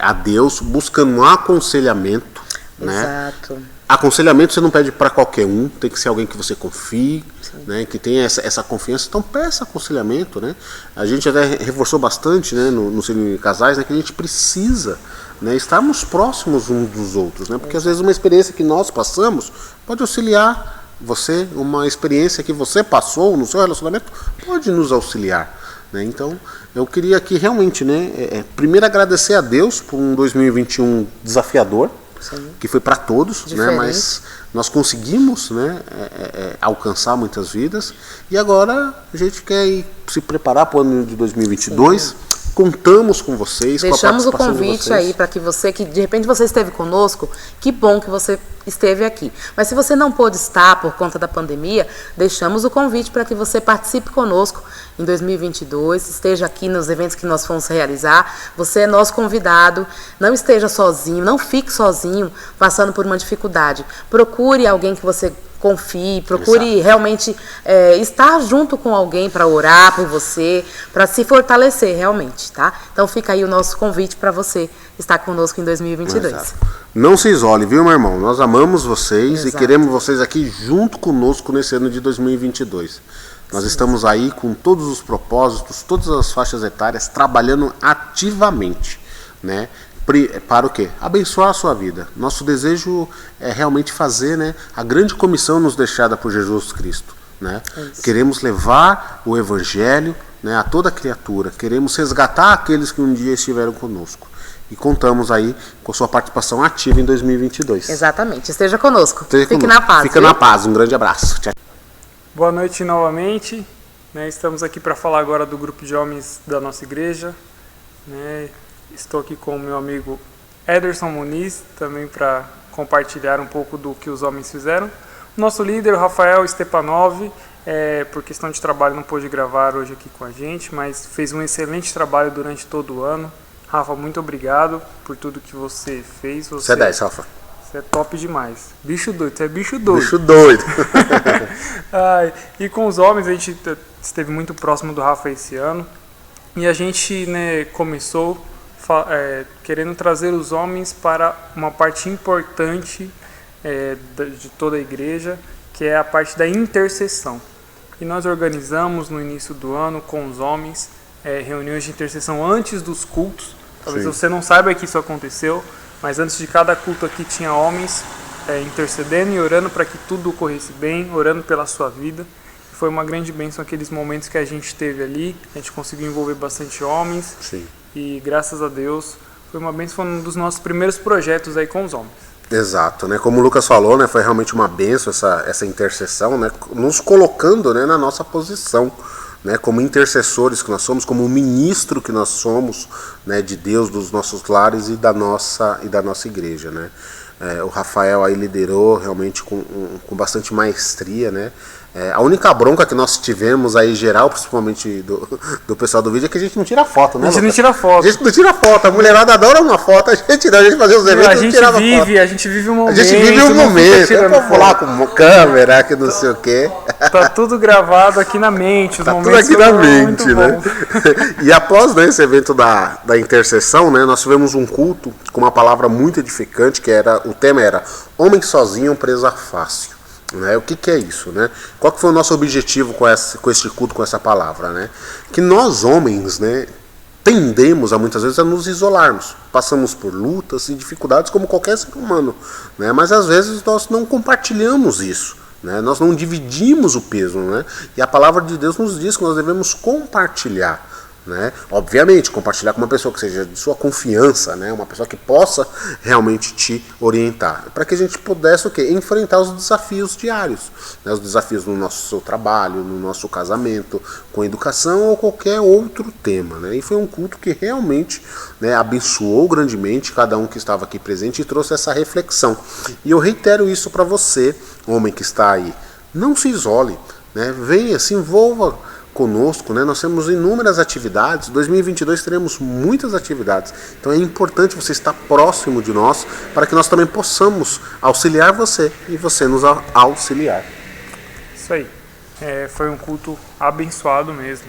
[SPEAKER 6] a Deus, buscando um aconselhamento, né?
[SPEAKER 5] Exato.
[SPEAKER 6] Aconselhamento você não pede para qualquer um, tem que ser alguém que você confie, né, que tenha essa confiança. Então peça aconselhamento, né? A gente até reforçou bastante, né, no Cine Casais, né, que a gente precisa, né, estarmos próximos uns dos outros, né? Porque às vezes uma experiência que nós passamos pode auxiliar você, uma experiência que você passou no seu relacionamento pode nos auxiliar, né? Então eu queria aqui realmente, né, primeiro agradecer a Deus por um 2021 desafiador. Que foi para todos, né? Mas nós conseguimos, né, alcançar muitas vidas e agora a gente quer se preparar para o ano de 2022. Contamos com vocês.
[SPEAKER 5] Deixamos
[SPEAKER 6] com a participação
[SPEAKER 5] o convite
[SPEAKER 6] de vocês
[SPEAKER 5] aí para que você, que de repente você esteve conosco, que bom que você esteve aqui. Mas se você não pôde estar por conta da pandemia, deixamos o convite para que você participe conosco em 2022, esteja aqui nos eventos que nós vamos realizar. Você é nosso convidado, não esteja sozinho, não fique sozinho passando por uma dificuldade. Procure alguém que você confie, procure realmente estar junto com alguém para orar por você, para se fortalecer realmente, tá? Então fica aí o nosso convite para você estar conosco em 2022.
[SPEAKER 6] Exato. Não se isole, viu, meu irmão? Nós amamos vocês e queremos vocês aqui junto conosco nesse ano de 2022. Nós estamos aí com todos os propósitos, todas as faixas etárias, trabalhando ativamente, né? Para o quê? Abençoar a sua vida. Nosso desejo é realmente fazer, né, a grande comissão nos deixada por Jesus Cristo, né? Queremos levar o Evangelho, né, a toda criatura. Queremos resgatar aqueles que um dia estiveram conosco. E contamos aí com a sua participação ativa em 2022.
[SPEAKER 5] Exatamente. Esteja conosco.
[SPEAKER 6] Fique
[SPEAKER 5] na paz.
[SPEAKER 6] Fica na paz. Um grande abraço. Tchau.
[SPEAKER 3] Boa noite novamente. Né, estamos aqui para falar agora do grupo de homens da nossa igreja. Né, estou aqui com o meu amigo Ederson Muniz, também para compartilhar um pouco do que os homens fizeram. O nosso líder, o Rafael Stepanov, por questão de trabalho não pôde gravar hoje aqui com a gente, mas fez um excelente trabalho durante todo o ano. Rafa, muito obrigado por tudo que você fez.
[SPEAKER 6] Você é 10, Rafa.
[SPEAKER 3] Você é top demais. Bicho doido, você é bicho doido.
[SPEAKER 6] Bicho doido.
[SPEAKER 3] E com os homens, a gente esteve muito próximo do Rafa esse ano. E a gente, né, começou querendo trazer os homens para uma parte importante de toda a igreja, que é a parte da intercessão. E nós organizamos no início do ano com os homens reuniões de intercessão antes dos cultos. Talvez você não saiba que isso aconteceu, mas antes de cada culto aqui tinha homens intercedendo e orando para que tudo ocorresse bem, orando pela sua vida. Foi uma grande bênção aqueles momentos que a gente teve ali. A gente conseguiu envolver bastante homens.
[SPEAKER 6] Sim.
[SPEAKER 3] E graças a Deus foi uma bênção, foi um dos nossos primeiros projetos aí com os homens.
[SPEAKER 6] Exato, né? Como o Lucas falou, né? Foi realmente uma bênção essa intercessão, né? Nos colocando, né, na nossa posição, né? Como intercessores que nós somos, como ministro que nós somos, né, de Deus, dos nossos lares e da nossa igreja, né? O Rafael aí liderou realmente com bastante maestria, né? A única bronca que nós tivemos aí geral, principalmente do pessoal do vídeo, é que a gente não tira foto, né?
[SPEAKER 3] A gente
[SPEAKER 6] Lucas?
[SPEAKER 3] não tira foto.
[SPEAKER 6] A gente não tira foto, a mulherada adora uma foto, a gente fazia os eventos,
[SPEAKER 3] A
[SPEAKER 6] não
[SPEAKER 3] gente
[SPEAKER 6] tirava foto.
[SPEAKER 3] a gente vive um momento.
[SPEAKER 6] A gente vive um
[SPEAKER 3] não
[SPEAKER 6] momento,
[SPEAKER 3] fica tirando
[SPEAKER 6] eu vou lá com câmera, que não sei o quê.
[SPEAKER 3] Tá tudo gravado aqui na mente, os
[SPEAKER 6] Tá tudo
[SPEAKER 3] momentos
[SPEAKER 6] aqui na
[SPEAKER 3] foram
[SPEAKER 6] mente,
[SPEAKER 3] muito
[SPEAKER 6] né?
[SPEAKER 3] bons.
[SPEAKER 6] E após, né, esse evento da intercessão, né, nós tivemos um culto com uma palavra muito edificante, o tema era Homem Sozinho, Presa Fácil. Né? O que é isso? Né? Qual que foi o nosso objetivo com esse culto, com essa palavra? Né? Que nós homens, né, tendemos muitas vezes a nos isolarmos. Passamos por lutas e dificuldades como qualquer ser humano. Né? Mas às vezes nós não compartilhamos isso. Né? Nós não dividimos o peso. Né? E a palavra de Deus nos diz que nós devemos compartilhar. Né? Obviamente, compartilhar com uma pessoa que seja de sua confiança, né? Uma pessoa que possa realmente te orientar, para que a gente pudesse o quê? Enfrentar os desafios diários, né? Os desafios no nosso trabalho, no nosso casamento, com educação ou qualquer outro tema. Né? E foi um culto que realmente, né, abençoou grandemente cada um que estava aqui presente e trouxe essa reflexão. E eu reitero isso para você, homem que está aí, não se isole, né? Venha, se envolva conosco, né? Nós temos inúmeras atividades. 2022 teremos muitas atividades. Então é importante você estar próximo de nós para que nós também possamos auxiliar você e você nos auxiliar.
[SPEAKER 3] Isso aí. Foi um culto abençoado mesmo.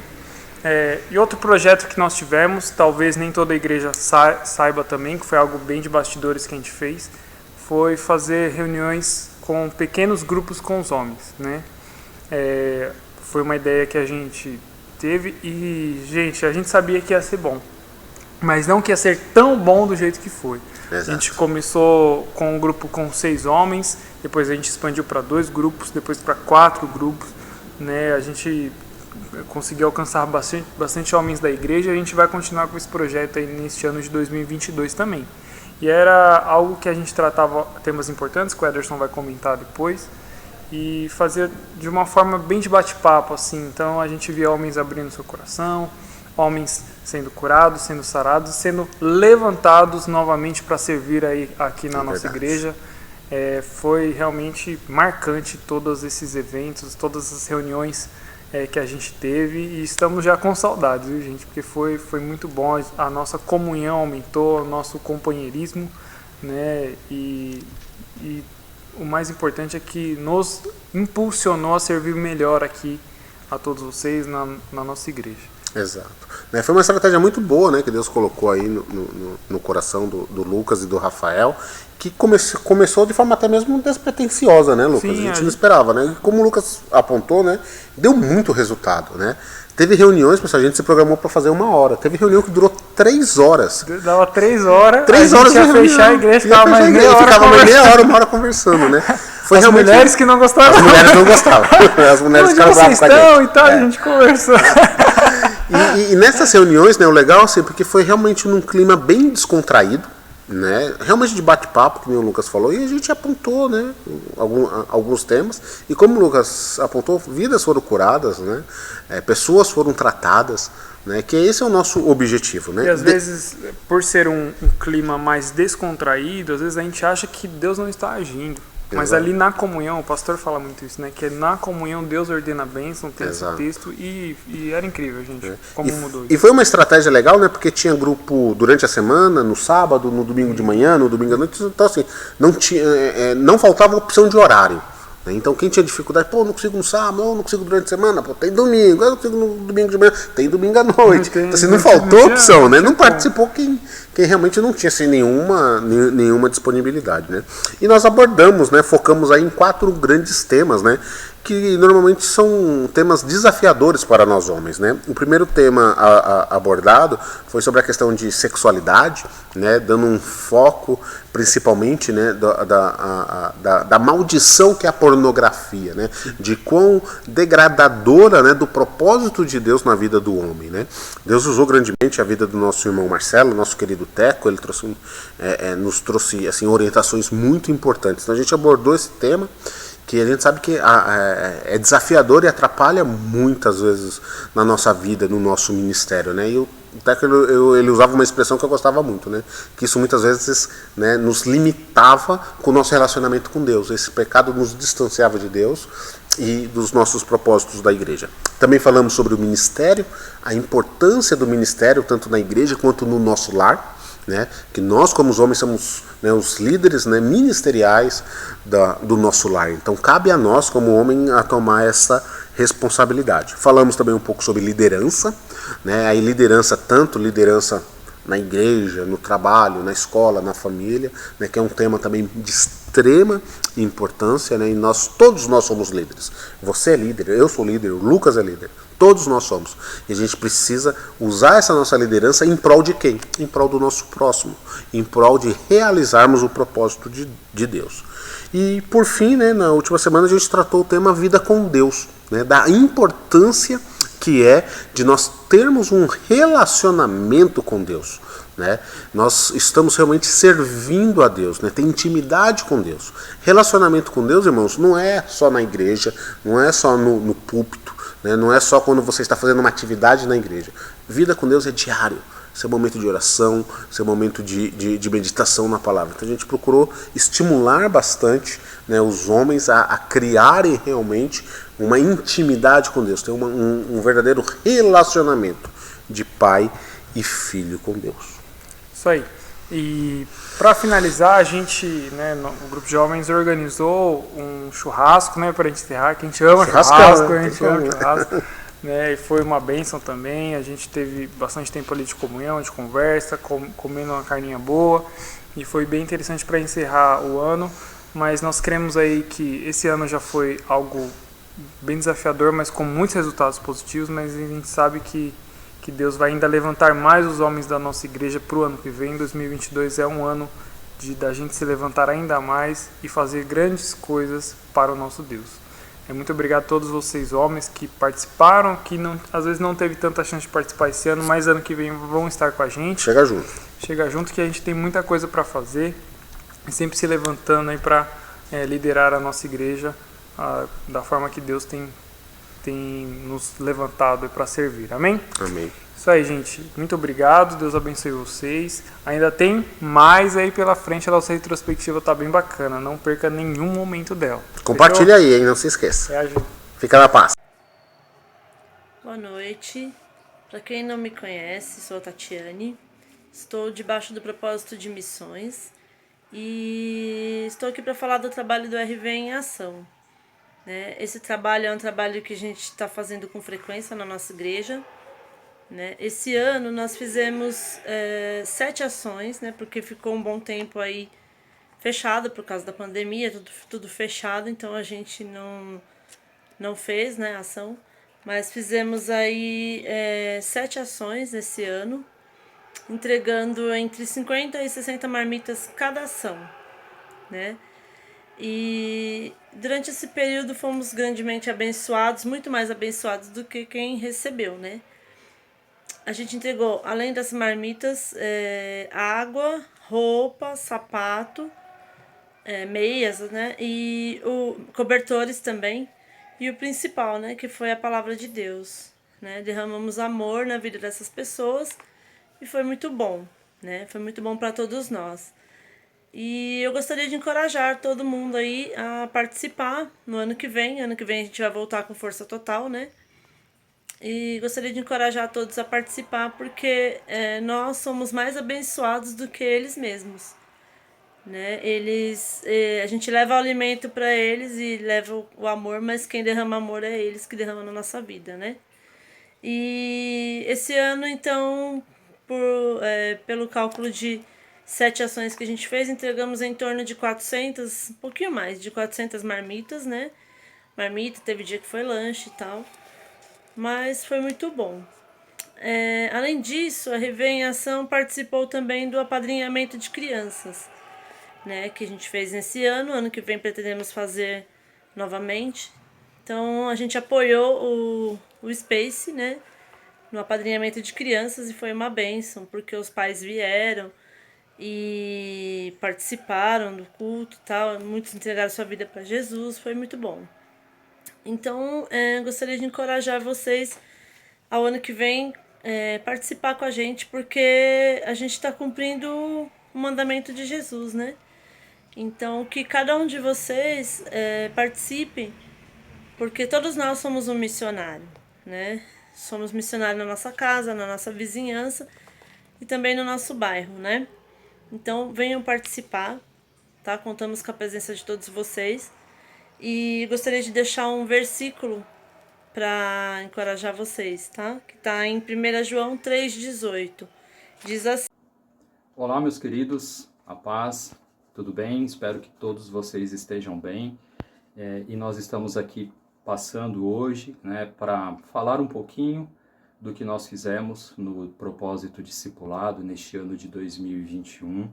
[SPEAKER 3] E outro projeto que nós tivemos, talvez nem toda a igreja saiba também, que foi algo bem de bastidores que a gente fez, foi fazer reuniões com pequenos grupos com os homens, né? Foi uma ideia que a gente teve e, gente, a gente sabia que ia ser bom, mas não que ia ser tão bom do jeito que foi.
[SPEAKER 6] Exato.
[SPEAKER 3] A gente começou com um grupo com 6 homens, depois a gente expandiu para 2 grupos, depois para 4 grupos, né? A gente conseguiu alcançar bastante homens da igreja e a gente vai continuar com esse projeto aí neste ano de 2022 também. E era algo que a gente tratava temas importantes, que o Ederson vai comentar depois, e fazer de uma forma bem de bate-papo, assim. Então a gente via homens abrindo seu coração, homens sendo curados, sendo sarados, sendo levantados novamente para servir aqui na nossa igreja. Foi realmente marcante todos esses eventos, todas as reuniões que a gente teve, e estamos já com saudades, viu, gente? Porque foi muito bom, a nossa comunhão aumentou, o nosso companheirismo, né? E o mais importante é que nos impulsionou a servir melhor aqui a todos vocês na nossa igreja.
[SPEAKER 6] Exato. Foi uma estratégia muito boa, né, que Deus colocou aí no coração do Lucas e do Rafael, que começou de forma até mesmo despretensiosa, né, Lucas?
[SPEAKER 3] Sim,
[SPEAKER 6] a gente não esperava, né? E como o Lucas apontou, né, deu muito resultado, né? Teve reuniões, pessoal, a gente se programou para fazer 1 hora. Teve reunião que durou 3 horas.
[SPEAKER 3] Dava 3 horas,
[SPEAKER 6] 3 horas
[SPEAKER 3] ia fechar a igreja, ficava mais meia hora, 1 hora conversando, né? Foi
[SPEAKER 6] As
[SPEAKER 3] realmente... mulheres que não gostavam.
[SPEAKER 6] As mulheres não gostavam. As mulheres ficaram bravas com a gente.
[SPEAKER 3] E tal, a gente conversou.
[SPEAKER 6] E nessas reuniões, né, o legal, assim, porque foi realmente num clima bem descontraído, né, realmente de bate-papo, como o Lucas falou, e a gente apontou, né, alguns temas, e como o Lucas apontou, vidas foram curadas, né, pessoas foram tratadas, né, que esse é o nosso objetivo, né.
[SPEAKER 3] E às vezes, por ser um clima mais descontraído, às vezes a gente acha que Deus não está agindo. Mas ali na comunhão, o pastor fala muito isso, né? Que na comunhão Deus ordena a bênção, tem esse texto, e era incrível, gente, como mudou isso.
[SPEAKER 6] E foi uma estratégia legal, né? Porque tinha grupo durante a semana, no sábado, no domingo de manhã, no domingo à noite, então assim, não faltava opção de horário. né? Então quem tinha dificuldade, pô, não consigo no sábado, não consigo durante a semana, pô, tem domingo, eu não consigo no domingo de manhã, tem domingo à noite. Então, assim, não faltou opção, né? Não participou quem realmente não tinha assim, nenhuma disponibilidade, né? E nós abordamos, né, focamos aí em 4 grandes temas, né, que normalmente são temas desafiadores para nós homens, né? O primeiro tema abordado foi sobre a questão de sexualidade, né, dando um foco principalmente, né, da maldição que é a pornografia, né, de quão degradadora, né, do propósito de Deus na vida do homem, né? Deus usou grandemente a vida do nosso irmão Marcelo, nosso querido Teco, ele nos trouxe assim, orientações muito importantes. Então a gente abordou esse tema, que a gente sabe que é desafiador e atrapalha muitas vezes na nossa vida, no nosso ministério, né? E o Teco, ele usava uma expressão que eu gostava muito, né? Que isso muitas vezes, né, nos limitava com o nosso relacionamento com Deus. Esse pecado nos distanciava de Deus e dos nossos propósitos da igreja. Também falamos sobre o ministério, a importância do ministério tanto na igreja quanto no nosso lar, né? Que nós como os homens somos, né, os líderes, né, ministeriais do nosso lar. Então cabe a nós como homem a tomar essa responsabilidade. Falamos também um pouco sobre liderança, né? Aí liderança, tanto liderança na igreja, no trabalho, na escola, na família, né, que é um tema também de extrema importância, né, e todos nós somos líderes. Você é líder, eu sou líder, o Lucas é líder, todos nós somos. E a gente precisa usar essa nossa liderança em prol de quem? Em prol do nosso próximo, em prol de realizarmos o propósito de Deus. E por fim, né, na última semana a gente tratou o tema vida com Deus, né, da importância que é de nós termos um relacionamento com Deus, né? Nós estamos realmente servindo a Deus, né? Tem intimidade com Deus. Relacionamento com Deus, irmãos, não é só na igreja, não é só no púlpito, né? Não é só quando você está fazendo uma atividade na igreja. Vida com Deus é diário. Seu momento de oração, seu momento de meditação na palavra. Então a gente procurou estimular bastante, né, os homens a criarem realmente uma intimidade com Deus, ter um verdadeiro relacionamento de pai e filho com Deus.
[SPEAKER 3] Isso aí. E para finalizar, a gente, né, o grupo de homens organizou um churrasco, né, para a gente encerrar, que a gente ama churrasco, a gente ama churrasco. Né, e foi uma bênção também, a gente teve bastante tempo ali de comunhão, de conversa, comendo uma carninha boa, e foi bem interessante para encerrar o ano, mas nós cremos aí que esse ano já foi algo bem desafiador, mas com muitos resultados positivos, mas a gente sabe que Deus vai ainda levantar mais os homens da nossa igreja para o ano que vem. 2022 é um ano da gente se levantar ainda mais e fazer grandes coisas para o nosso Deus. Muito obrigado a todos vocês homens que participaram, que às vezes não teve tanta chance de participar esse ano, mas ano que vem vão estar com a gente.
[SPEAKER 6] Chega junto.
[SPEAKER 3] Chega junto que a gente tem muita coisa para fazer e sempre se levantando aí para liderar a nossa igreja da forma que Deus tem nos levantado para servir. Amém?
[SPEAKER 6] Amém.
[SPEAKER 3] Isso aí, gente. Muito obrigado. Deus abençoe vocês. Ainda tem mais aí pela frente. A nossa retrospectiva tá bem bacana. Não perca nenhum momento dela.
[SPEAKER 6] Compartilha aí, hein? Não se esqueça. Fica na paz.
[SPEAKER 7] Boa noite. Para quem não me conhece, sou a Tatiane. Estou debaixo do propósito de missões. E estou aqui para falar do trabalho do RV em Ação. Né? Esse trabalho é um trabalho que a gente está fazendo com frequência na nossa igreja. Né? Esse ano nós fizemos 7 ações, né? Porque ficou um bom tempo aí fechado por causa da pandemia, tudo fechado, então a gente não fez, né, ação, mas fizemos aí 7 ações esse ano, entregando entre 50 e 60 marmitas cada ação, né? E durante esse período fomos grandemente abençoados, muito mais abençoados do que quem recebeu, né? A gente entregou, além das marmitas, água, roupa, sapato, meias, né? E cobertores também. E o principal, né? Que foi a palavra de Deus, né? Derramamos amor na vida dessas pessoas e foi muito bom, né? Foi muito bom para todos nós. E eu gostaria de encorajar todo mundo aí a participar no ano que vem. Ano que vem a gente vai voltar com força total, né? E gostaria de encorajar todos a participar, porque nós somos mais abençoados do que eles mesmos. né? A gente leva o alimento para eles e leva o amor, mas quem derrama amor é eles que derramam na nossa vida, né? E esse ano, então, pelo cálculo de 7 ações que a gente fez, entregamos em torno de 400, um pouquinho mais, de 400 marmitas, né? Marmita, teve dia que foi lanche e tal, mas foi muito bom. Além disso, a Rever em Ação participou também do apadrinhamento de crianças, né, que a gente fez nesse ano que vem pretendemos fazer novamente. Então a gente apoiou o Space, né, no apadrinhamento de crianças e foi uma bênção, porque os pais vieram e participaram do culto e tal, muitos entregaram sua vida para Jesus, foi muito bom. Então gostaria de encorajar vocês ao ano que vem participar com a gente, porque a gente está cumprindo o mandamento de Jesus, né? Então, que cada um de vocês participe, porque todos nós somos um missionário, né? Somos missionários na nossa casa, na nossa vizinhança e também no nosso bairro, né? Então, venham participar, tá? Contamos com a presença de todos vocês. E gostaria de deixar um versículo para encorajar vocês, tá? Que está em 1 João 3,18. Diz assim:
[SPEAKER 8] Olá, meus queridos, a paz, tudo bem? Espero que todos vocês estejam bem. E nós estamos aqui passando hoje, né, para falar um pouquinho do que nós fizemos no propósito discipulado neste ano de 2021.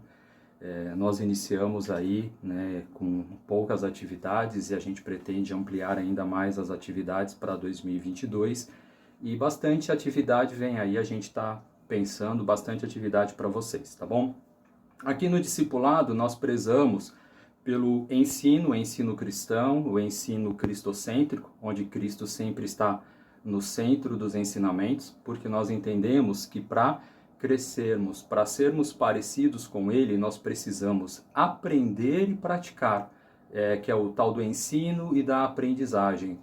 [SPEAKER 8] Nós iniciamos aí, né, com poucas atividades e a gente pretende ampliar ainda mais as atividades para 2022 e bastante atividade vem aí, a gente está pensando bastante atividade para vocês, tá bom? Aqui no discipulado nós prezamos pelo ensino cristão, o ensino cristocêntrico, onde Cristo sempre está no centro dos ensinamentos, porque nós entendemos que para crescermos, para sermos parecidos com Ele, nós precisamos aprender e praticar, que é o tal do ensino e da aprendizagem.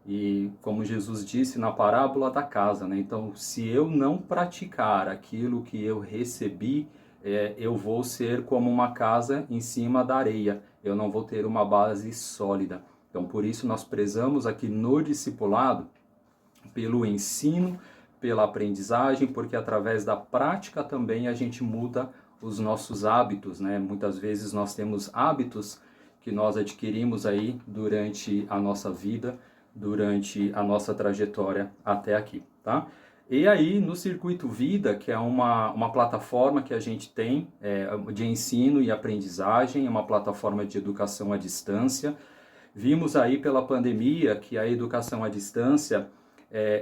[SPEAKER 8] E como Jesus disse na parábola da casa, né? Então, se eu não praticar aquilo que eu recebi, eu vou ser como uma casa em cima da areia, eu não vou ter uma base sólida. Então, por isso nós prezamos aqui no discipulado pelo ensino, pela aprendizagem, porque através da prática também a gente muda os nossos hábitos, né? Muitas vezes nós temos hábitos que nós adquirimos aí durante a nossa vida, durante a nossa trajetória até aqui, tá? E aí, no Circuito Vida, que é uma plataforma que a gente tem de ensino e aprendizagem, é uma plataforma de educação à distância. Vimos aí pela pandemia que a educação à distância,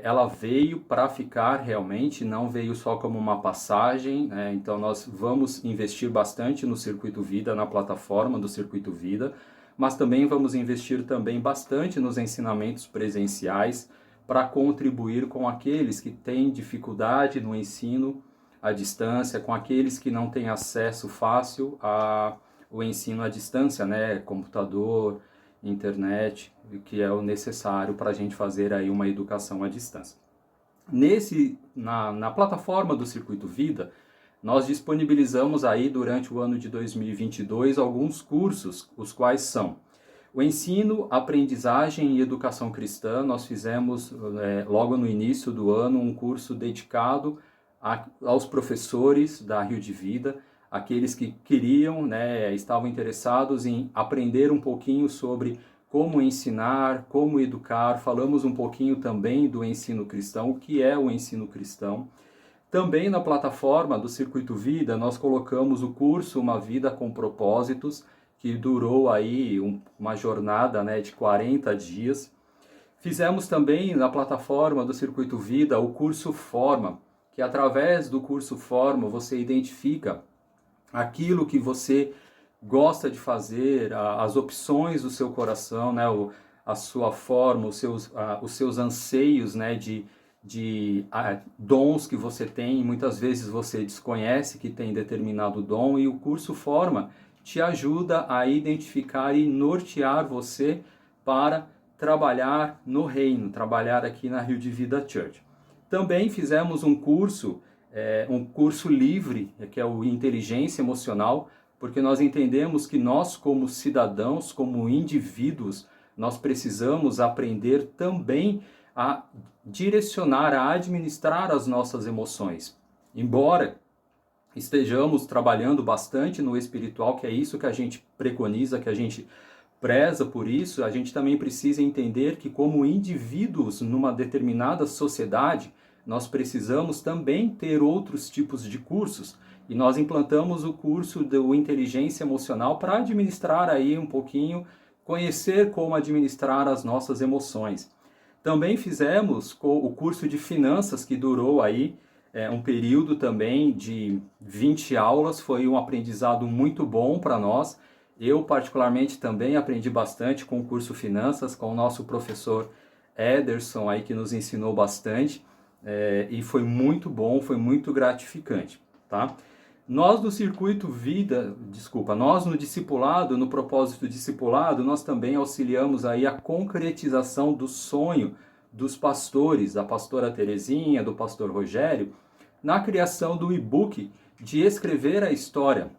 [SPEAKER 8] ela veio para ficar realmente, não veio só como uma passagem, né? Então nós vamos investir bastante no Circuito Vida, na plataforma do Circuito Vida, mas também vamos investir também bastante nos ensinamentos presenciais para contribuir com aqueles que têm dificuldade no ensino à distância, com aqueles que não têm acesso fácil ao ensino à distância, né? Computador, internet, que é o necessário para a gente fazer aí uma educação à distância. Na plataforma do Circuito Vida, nós disponibilizamos aí durante o ano de 2022 alguns cursos, os quais são o ensino, aprendizagem e educação cristã. Nós fizemos logo no início do ano um curso dedicado aos professores da Rio de Vida, aqueles que queriam, né, estavam interessados em aprender um pouquinho sobre como ensinar, como educar. Falamos um pouquinho também do ensino cristão, o que é o ensino cristão. Também na plataforma do Circuito Vida, nós colocamos o curso Uma Vida com Propósitos, que durou aí uma jornada, né, de 40 dias. Fizemos também na plataforma do Circuito Vida o curso Forma, que através do curso Forma você identifica aquilo que você gosta de fazer, as opções do seu coração, né, a sua forma, os seus anseios, né, de dons que você tem. Muitas vezes você desconhece que tem determinado dom, e o curso Forma te ajuda a identificar e nortear você para trabalhar no reino, trabalhar aqui na Rio de Vida Church. Também fizemos um curso livre, que é o Inteligência Emocional, porque nós entendemos que nós, como cidadãos, como indivíduos, nós precisamos aprender também a direcionar, a administrar as nossas emoções. Embora estejamos trabalhando bastante no espiritual, que é isso que a gente preconiza, que a gente preza por isso, a gente também precisa entender que, como indivíduos numa determinada sociedade, nós precisamos também ter outros tipos de cursos. E nós implantamos o curso do Inteligência Emocional para administrar aí um pouquinho, conhecer como administrar as nossas emoções. Também fizemos o curso de Finanças, que durou aí um período também de 20 aulas, foi um aprendizado muito bom para nós. Eu, particularmente, também aprendi bastante com o curso Finanças, com o nosso professor Ederson, aí, que nos ensinou bastante, e foi muito bom, foi muito gratificante, tá? Nós no Circuito Vida, nós no discipulado, no propósito discipulado, nós também auxiliamos aí a concretização do sonho dos pastores, da pastora Terezinha, do pastor Rogério, na criação do e-book de escrever a história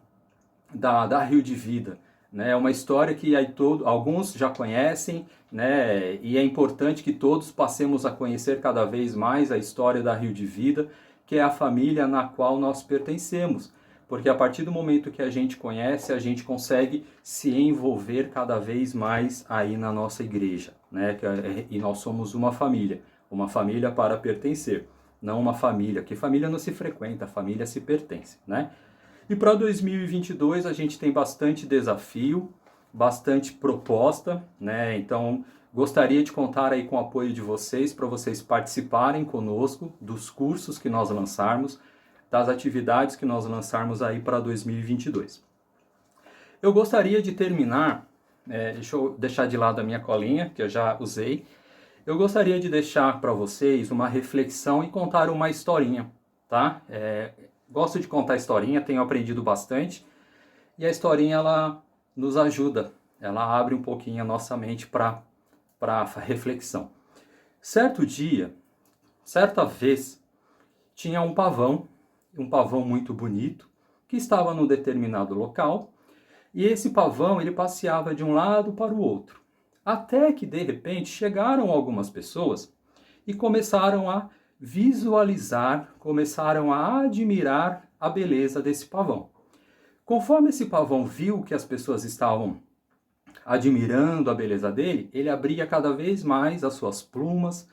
[SPEAKER 8] da Rio de Vida. É uma história que alguns já conhecem, né? E é importante que todos passemos a conhecer cada vez mais a história da Rio de Vida, que é a família na qual nós pertencemos. Porque a partir do momento que a gente conhece, a gente consegue se envolver cada vez mais aí na nossa igreja, né? E nós somos uma família para pertencer, não uma família, que família não se frequenta, família se pertence, né? E para 2022 a gente tem bastante desafio, bastante proposta, né? Então gostaria de contar aí com o apoio de vocês, para vocês participarem conosco dos cursos que nós lançarmos, das atividades que nós lançarmos aí para 2022. Eu gostaria de terminar, deixa eu deixar de lado a minha colinha, que eu já usei. Eu gostaria de deixar para vocês uma reflexão e contar uma historinha, tá? Gosto de contar historinha, tenho aprendido bastante, e a historinha ela nos ajuda, ela abre um pouquinho a nossa mente para reflexão. Certa vez, tinha um pavão muito bonito, que estava num determinado local, e esse pavão ele passeava de um lado para o outro, até que de repente chegaram algumas pessoas e começaram a visualizar, começaram a admirar a beleza desse pavão. Conforme esse pavão viu que as pessoas estavam admirando a beleza dele, ele abria cada vez mais as suas plumas,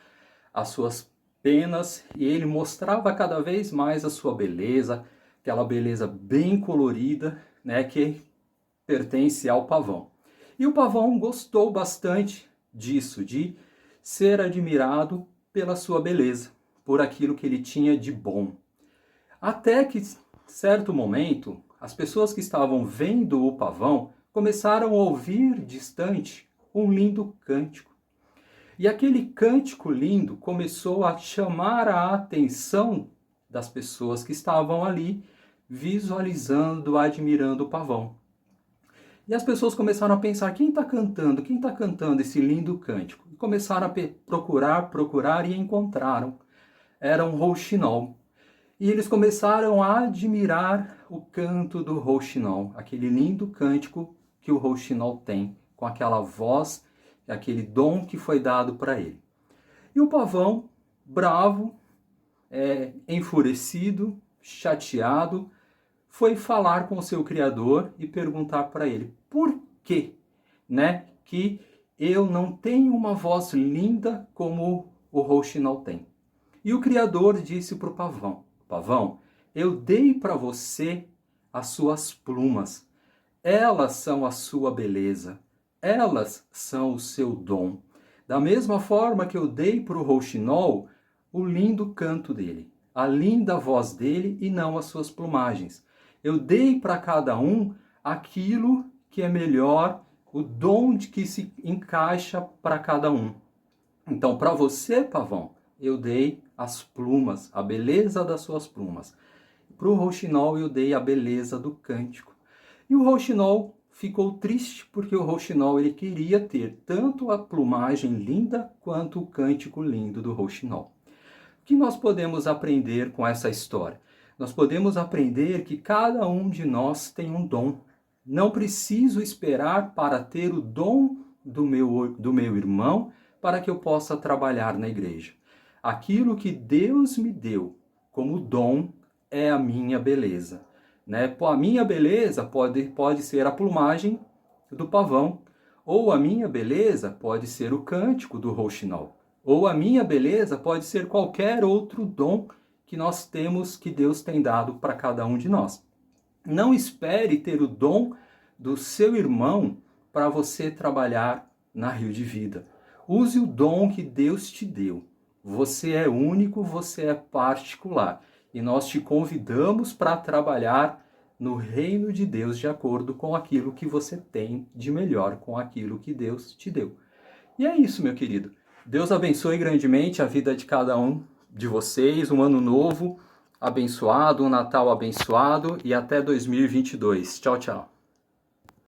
[SPEAKER 8] as suas penas, e ele mostrava cada vez mais a sua beleza, aquela beleza bem colorida, né, que pertence ao pavão. E o pavão gostou bastante disso, de ser admirado pela sua beleza, por aquilo que ele tinha de bom. Até que, certo momento, as pessoas que estavam vendo o pavão começaram a ouvir distante um lindo cântico. E aquele cântico lindo começou a chamar a atenção das pessoas que estavam ali, visualizando, admirando o pavão. E as pessoas começaram a pensar, quem está cantando esse lindo cântico? E começaram a procurar e encontraram. Era um rouxinol. E eles começaram a admirar o canto do rouxinol, aquele lindo cântico que o rouxinol tem, com aquela voz, aquele dom que foi dado para ele. E o pavão, bravo, enfurecido, chateado, foi falar com o seu criador e perguntar para ele, por que, né, que eu não tenho uma voz linda como o rouxinol tem? E o criador disse para o pavão, pavão, eu dei para você as suas plumas, elas são a sua beleza, elas são o seu dom. Da mesma forma que eu dei para o rouxinol o lindo canto dele, a linda voz dele e não as suas plumagens. Eu dei para cada um aquilo que é melhor, o dom de que se encaixa para cada um. Então, para você, pavão, eu dei as plumas, a beleza das suas plumas. Para o rouxinol eu dei a beleza do cântico. E o rouxinol ficou triste porque o rouxinol ele queria ter tanto a plumagem linda quanto o cântico lindo do rouxinol. O que nós podemos aprender com essa história? Nós podemos aprender que cada um de nós tem um dom, Não preciso esperar para ter o dom do meu irmão para que eu possa trabalhar na igreja. Aquilo que Deus me deu como dom é a minha beleza. Né? A minha beleza pode ser a plumagem do pavão, ou a minha beleza pode ser o cântico do rouxinol, ou a minha beleza pode ser qualquer outro dom que nós temos, que Deus tem dado para cada um de nós. Não espere ter o dom do seu irmão para você trabalhar na Rio de Vida. Use o dom que Deus te deu. Você é único, você é particular. E nós te convidamos para trabalhar no reino de Deus de acordo com aquilo que você tem de melhor, com aquilo que Deus te deu. E é isso, meu querido. Deus abençoe grandemente a vida de cada um de vocês, um ano novo abençoado, um Natal abençoado e até 2022. Tchau, tchau.